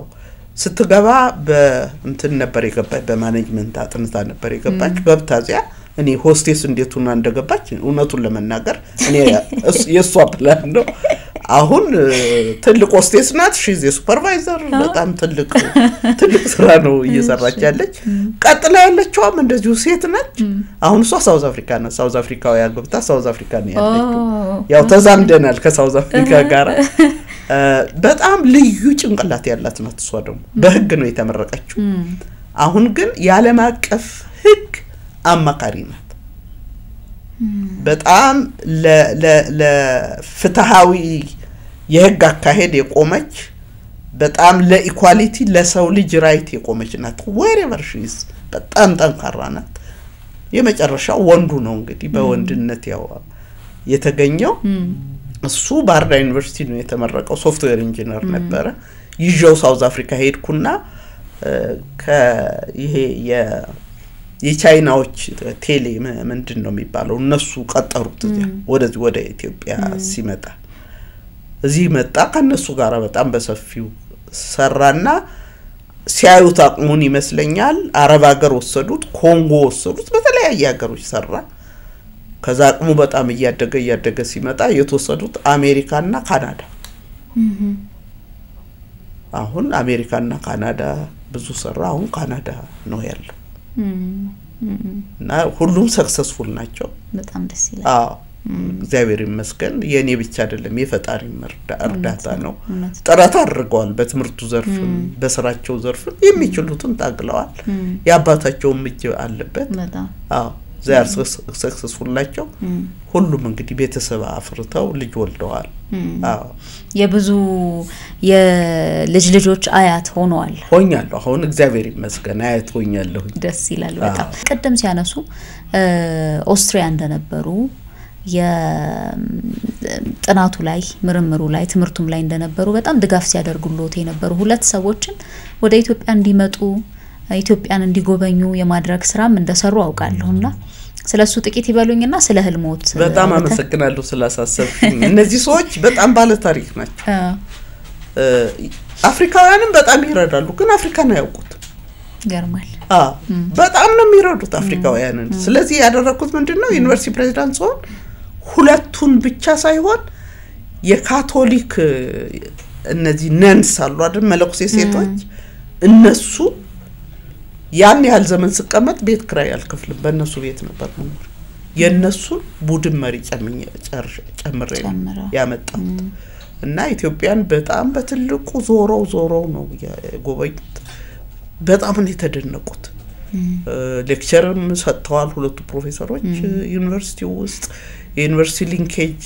ስትገባ በእንትን ነበር የገባች በማኔጅመንት አጥንታ ነበር የገባች ገብታዚያ እኔ ሆስቴስ እንዴት ሆና እንደገባች እውነቱን ለመናገር እኔ የሷ ፕላን ነው አሁን ትልቅ ሆስቴስ ናት ሺዝ የሱፐርቫይዘር በጣም ትልቅ ስራ ነው እየሰራች ያለች ቀጥላ ያለችውም እንደዚሁ ሴት ነች አሁን እሷ ሳውዝ አፍሪካ ናት ሳውዝ አፍሪካው ያገብታ ሳውዝ አፍሪካ ነው ያለችው ያው ተዛምደናል ከሳውዝ አፍሪካ ጋር በጣም ልዩ ጭንቅላት ያላት ናት እሷ ደግሞ በህግ ነው የተመረቀችው አሁን ግን ያለም አቀፍ ህግ አማካሪ ናት በጣም ለፍትሃዊ የህግ አካሄድ የቆመች በጣም ለኢኳሊቲ ለሰው ልጅ ራይት የቆመች ናት wherever she is በጣም ጠንካራ ናት የመጨረሻው ወንዱ ነው እንግዲህ በወንድነት ያው የተገኘው እሱ ባርዳ ዩኒቨርሲቲ ነው የተመረቀው ሶፍትዌር ኢንጂነር ነበር ይዤው ሳውዝ አፍሪካ ሄድኩና ከይሄ የቻይናዎች ቴሌ ምንድነው የሚባለው እነሱ ቀጠሩት ወደዚህ ወደ ኢትዮጵያ ሲመጣ እዚህ መጣ ከነሱ ጋር በጣም በሰፊው ሰራና ሲያዩት አቅሙን ይመስለኛል አረብ ሀገር ወሰዱት ኮንጎ ወሰዱት በተለያየ ሀገሮች ሰራ ከዛ አቅሙ በጣም እያደገ ሲመጣ የተወሰዱት አሜሪካና ካናዳ አሁን አሜሪካና ካናዳ ብዙ ሰራ አሁን ካናዳ ነው ያለው እና ሁሉም ሰክሰስፉል ናቸው በጣም ደስ ይላል አዎ እግዚአብሔር ይመስገን የኔ ብቻ አይደለም የፈጣሪ እርዳታ ነው ጥረት አድርገዋል በትምርቱ ዘርፍ በስራቸው ዘርፍ የሚችሉትን ታግለዋል ያባታቸው እጅ አለበት አዎ they are successful ናቸው ሁሉም እንግዲህ ቤተሰብ አፍርተው ልጅ ወልደዋል አዎ የብዙ የልጆች አያት ሆኛለሁ አሁን እግዚአብሔር ይመስገን አያት ሆኛለሁ ደስ ይላል በጣም ቀደም ሲያነሱ ኦስትሪያ እንደነበሩ የጥናቱ ላይ ምርምሩ ላይ ትምርቱም ላይ እንደነበሩ በጣም ድጋፍ ሲያደርጉልዎት የነበሩ ሁለት ሰዎችን ወደ ኢትዮጵያ እንዲመጡ ኢትዮጵያን እንዲጎበኙ የማድረግ ስራም እንደሰሩ አውቃለሁና ስለሱ ጥቂት ይበሉኝና ስለ ህልሞት በጣም አመሰግናለሁ ስላሳሰብኝ እነዚህ ሰዎች በጣም ባለ ታሪክ ናቸው አፍሪካውያንም በጣም ይረዳሉ ግን አፍሪካን ያውቁት ገርማል በጣም ነው የሚረዱት አፍሪካውያንን ስለዚህ ያደረኩት ምንድነው ዩኒቨርሲቲ ፕሬዝዳንት ሶን ሁለቱን ብቻ ሳይሆን የካቶሊክ እነዚህ ነንስ አሉ አይደል መለኩሴ ሴቶች እነሱ ያን ያህል ዘመን ስቀመጥ ቤት ክራይ አልከፍልም በእነሱ ቤት ነበር ነው የነሱ ቡድን መሪ ጨምሬ ያመጣሁት እና ኢትዮጵያን በጣም በትልቁ ዞረው ነው ጎበኙት በጣም ነው የተደነቁት ሌክቸርም ሰጥተዋል ሁለቱ ፕሮፌሰሮች ዩኒቨርሲቲው ውስጥ የዩኒቨርሲቲ ሊንኬጅ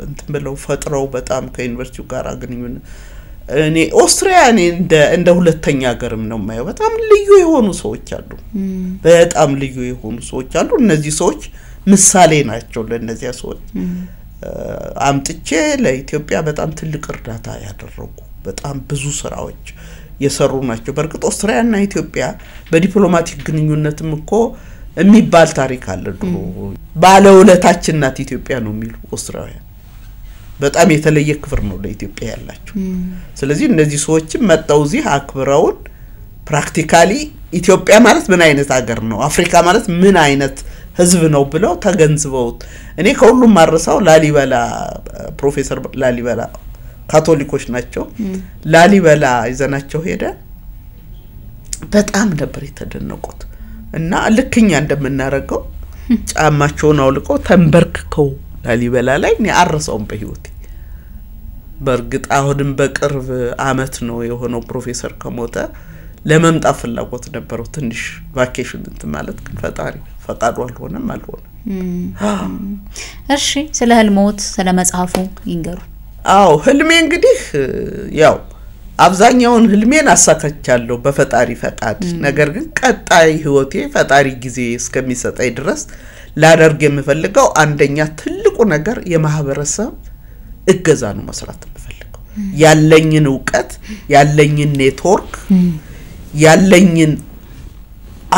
እንትን ብለው ፈጥረው በጣም ከዩኒቨርሲቲው ጋር አገናኙን እኔ ኦስትሪያ እንደ ሁለተኛ ሀገርም ነው ማየው በጣም ልዩ የሆኑ ሰዎች አሉ በጣም ልዩ የሆኑ ሰዎች አሉ እነዚህ ሰዎች ምሳሌ ናቸው ለነዚያ ሰዎች አምጥቼ ለኢትዮጵያ በጣም ትልቅ እርዳታ ያደረጉ በጣም ብዙ ስራዎች የሰሩ ናቸው በርግጥ ኦስትሪያና ኢትዮጵያ በዲፕሎማቲክ ግንኙነትም እኮ የሚባል ታሪክ አለ ድሮ ባለውለታችን ናት ኢትዮጵያ ነው የሚሉ ኦስትሪያውያን በጣም የተለየ ክብር ነው ለኢትዮጵያ ያላችሁ ስለዚህ እነዚህ ሰዎችም መጣው እዚህ አክብረውን ፕራክቲካሊ ኢትዮጵያ ማለት ምን አይነት ሀገር ነው አፍሪካ ማለት ምን አይነት ህዝብ ነው ብለው ተገንዝበውት እኔ ከሁሉም ማረሳው ላሊበላ ፕሮፌሰር ላሊበላ ካቶሊኮች ናቸው ላሊበላ ይዘናቸው ሄደ በጣም ነበር የተደነቁት እና ልክኛ እንደምናረጋው ጫማቸውን አውልቀው ተንበርክከው ላሊበላ ላይ ነው አረሳው በህይወቴ በርግጥ አሁንም በቅርብ አመት ነው የሆነው ፕሮፌሰር ከሞተ ለመምጣት ፍላጎት ነበረው ትንሽ ቫኬሽን እንትን ማለት ግን ፈጣሪ ፈቃዱ አልሆነም። እሺ ስለ ህልሞት ስለ መጽሐፉ ይንገሩ። አዎ ህልሜ እንግዲህ ያው አብዛኛውን ህልሜን አሳካቻለሁ በፈጣሪ ፈቃድ። ነገር ግን ቀጣይ ህይወቴ ፈጣሪ ጊዜ እስከሚሰጠኝ ድረስ ላደርግ የምፈልገው አንደኛ ትልቁ ነገር የማህበረሰብ እገዛ ነው መስራት የምፈልገው። ያለኝን ዕውቀት ያለኝን ኔትወርክ ያለኝን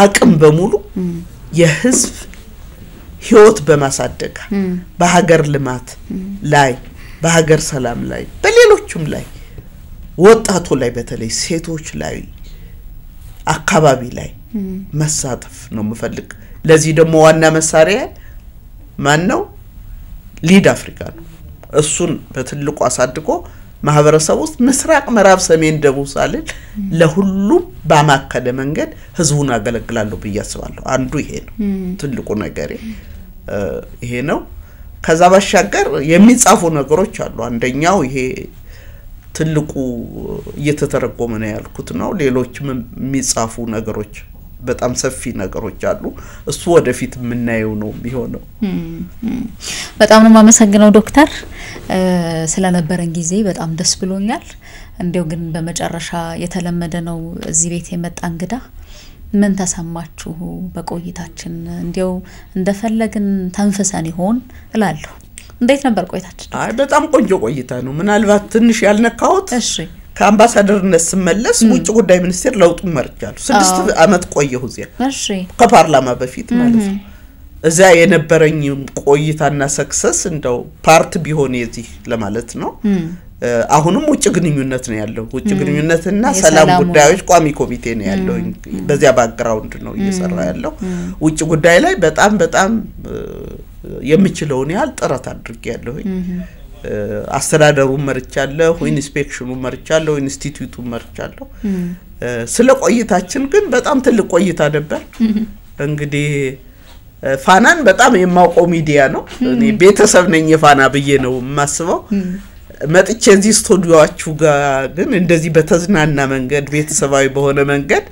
አቅም በሙሉ የህዝብ ህይወት በማሳደግ በሀገር ልማት ላይ በሀገር ሰላም ላይ በሌሎችም ላይ ወጣቱ ላይ በተለይ ሴቶች ላይ አካባቢ ላይ መሳተፍ ነው የምፈልግ። ለዚህ ደግሞ ዋና መሳሪያ ማን ነው? ሊድ አፍሪካ ነው። እሱን በትልቁ አሳድጎ ማህበረሰብ ውስጥ ምስራቅ ምዕራብ ሰሜን ደቡብ ሳልል ለሁሉም በማከለ መንገድ ህዝቡን አገለግላለሁ በያስባለሁ። አንዱ ይሄ ነው ትልቁ ነገር ይሄ ነው። ከዛ ባሻገር የሚጻፉ ነገሮች አሉ። አንደኛው ይሄ ትልቁ እየተተረጎመ ነው ያልኩት ነው። ሌሎችም የሚጻፉ ነገሮች በጣም ሰፊ ነገሮች አሉ። እሱ ወደፊት ምናየው ነው የሚሆነው። በጣም ነው ማመሰግነው ዶክተር ስለነበረን ጊዜ በጣም ደስ ብሎኛል። እንዴው ግን በመጨረሻ የተለመደ ነው እዚህ ቤት የመጣ እንግዳ ምን ተሰማችሁ በቆይታችን? እንዴው እንደፈለግን ተንፈሰን ይሆን እላለሁ። እንዴት ነበር ቆይታችን? አይ በጣም ቆንጆ ቆይታ ነው። ምናልባት ትንሽ ያልነካሁት እሺ ከአምባሳደርነት ስመለስ ውጭ ጉዳይ ሚኒስቴር ለውጥ መርጫለሁ። 6 አመት ቆየሁ እዚያ። እሺ ከፓርላማ በፊት ማለት ነው። እዛ የነበረኝ ቆይታና ሰክሰስ እንደው ፓርት ቢሆን የዚህ ለማለት ነው። አሁንም ውጭ ግንኙነት ነው ያለው። ውጭ ግንኙነትና ሰላም ጉዳዮች ቋሚ ኮሚቴ ነው ያለው። በዚያ ባክግራውንድ ነው እየሰራ ያለው። ውጭ ጉዳይ ላይ በጣም የምችለውን ያህል ጥረት አድርጌያለሁ። አስተዳደሩ መርጫለሁ፣ ኢንስፔክሽኑ መርጫለሁ፣ ኢንስቲትዩቱ መርጫለሁ። ስለ ቆይታችን ግን በጣም ትልቅ ቆይታ ነበር። እንግዲህ ፋናን በጣም የማውቀው ሚዲያ ነው። እኔ ቤተሰብ ነኝ የፋና ብዬ ነው የማስበው። መጥቼ እዚህ ስቱዲዮአችሁ ጋር ግን እንደዚህ በተዝናና መንገድ ቤተሰባዊ በሆነ መንገድ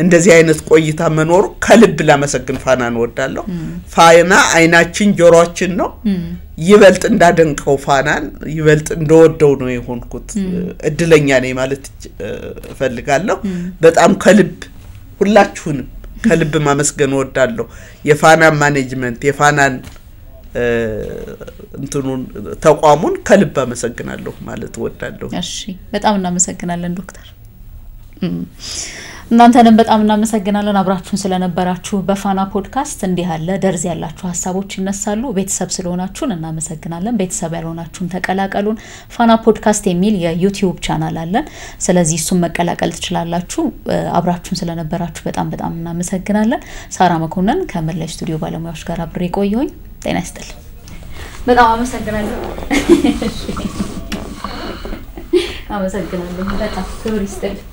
እንደዚህ አይነት ቆይታ መኖር ከልብ ላመሰግን ፋናን ወዳለሁ። ፋና አይናችን ጆሮአችን ነው። ይበልጥ እንዳደንቀው ፋናን ይበልጥ እንደወደው ነው የሆንኩት። እድለኛ ነኝ ማለት እፈልጋለሁ። በጣም ከልብ ሁላችሁንም ከልብ ማመስገን ወዳለሁ። የፋና ማኔጅመንት የፋናን እንትኑን ተቋሙን ከልብ አመሰግናለሁ ማለት ወዳለሁ። እሺ በጣም እናመሰግናለን ዶክተር። እናንተንም በጣም እናመሰግናለን አብራችሁን ስለነበራችሁ። በፋና ፖድካስት እንዲህ ያለ ደርዝ ያላችሁ ሐሳቦች ይነሳሉ። ቤተሰብ ስለሆናችሁን እናመሰግናለን። ቤተሰብ ያልሆናችሁን ተቀላቀሉን። ፋና ፖድካስት የሚል የዩቲዩብ ቻናል አለን። ስለዚህ እሱን መቀላቀል ትችላላችሁ። አብራችሁን ስለነበራችሁ በጣም እናመሰግናለን። ሳራ መኮንን ከመላው ስቱዲዮ ባለሙያዎች ጋር አብሬ ቆየሁኝ። ጤና ይስጥልኝ። በጣም አመሰግናለሁ። አመሰግናለሁ። በጣም ክብር ይስጥልኝ።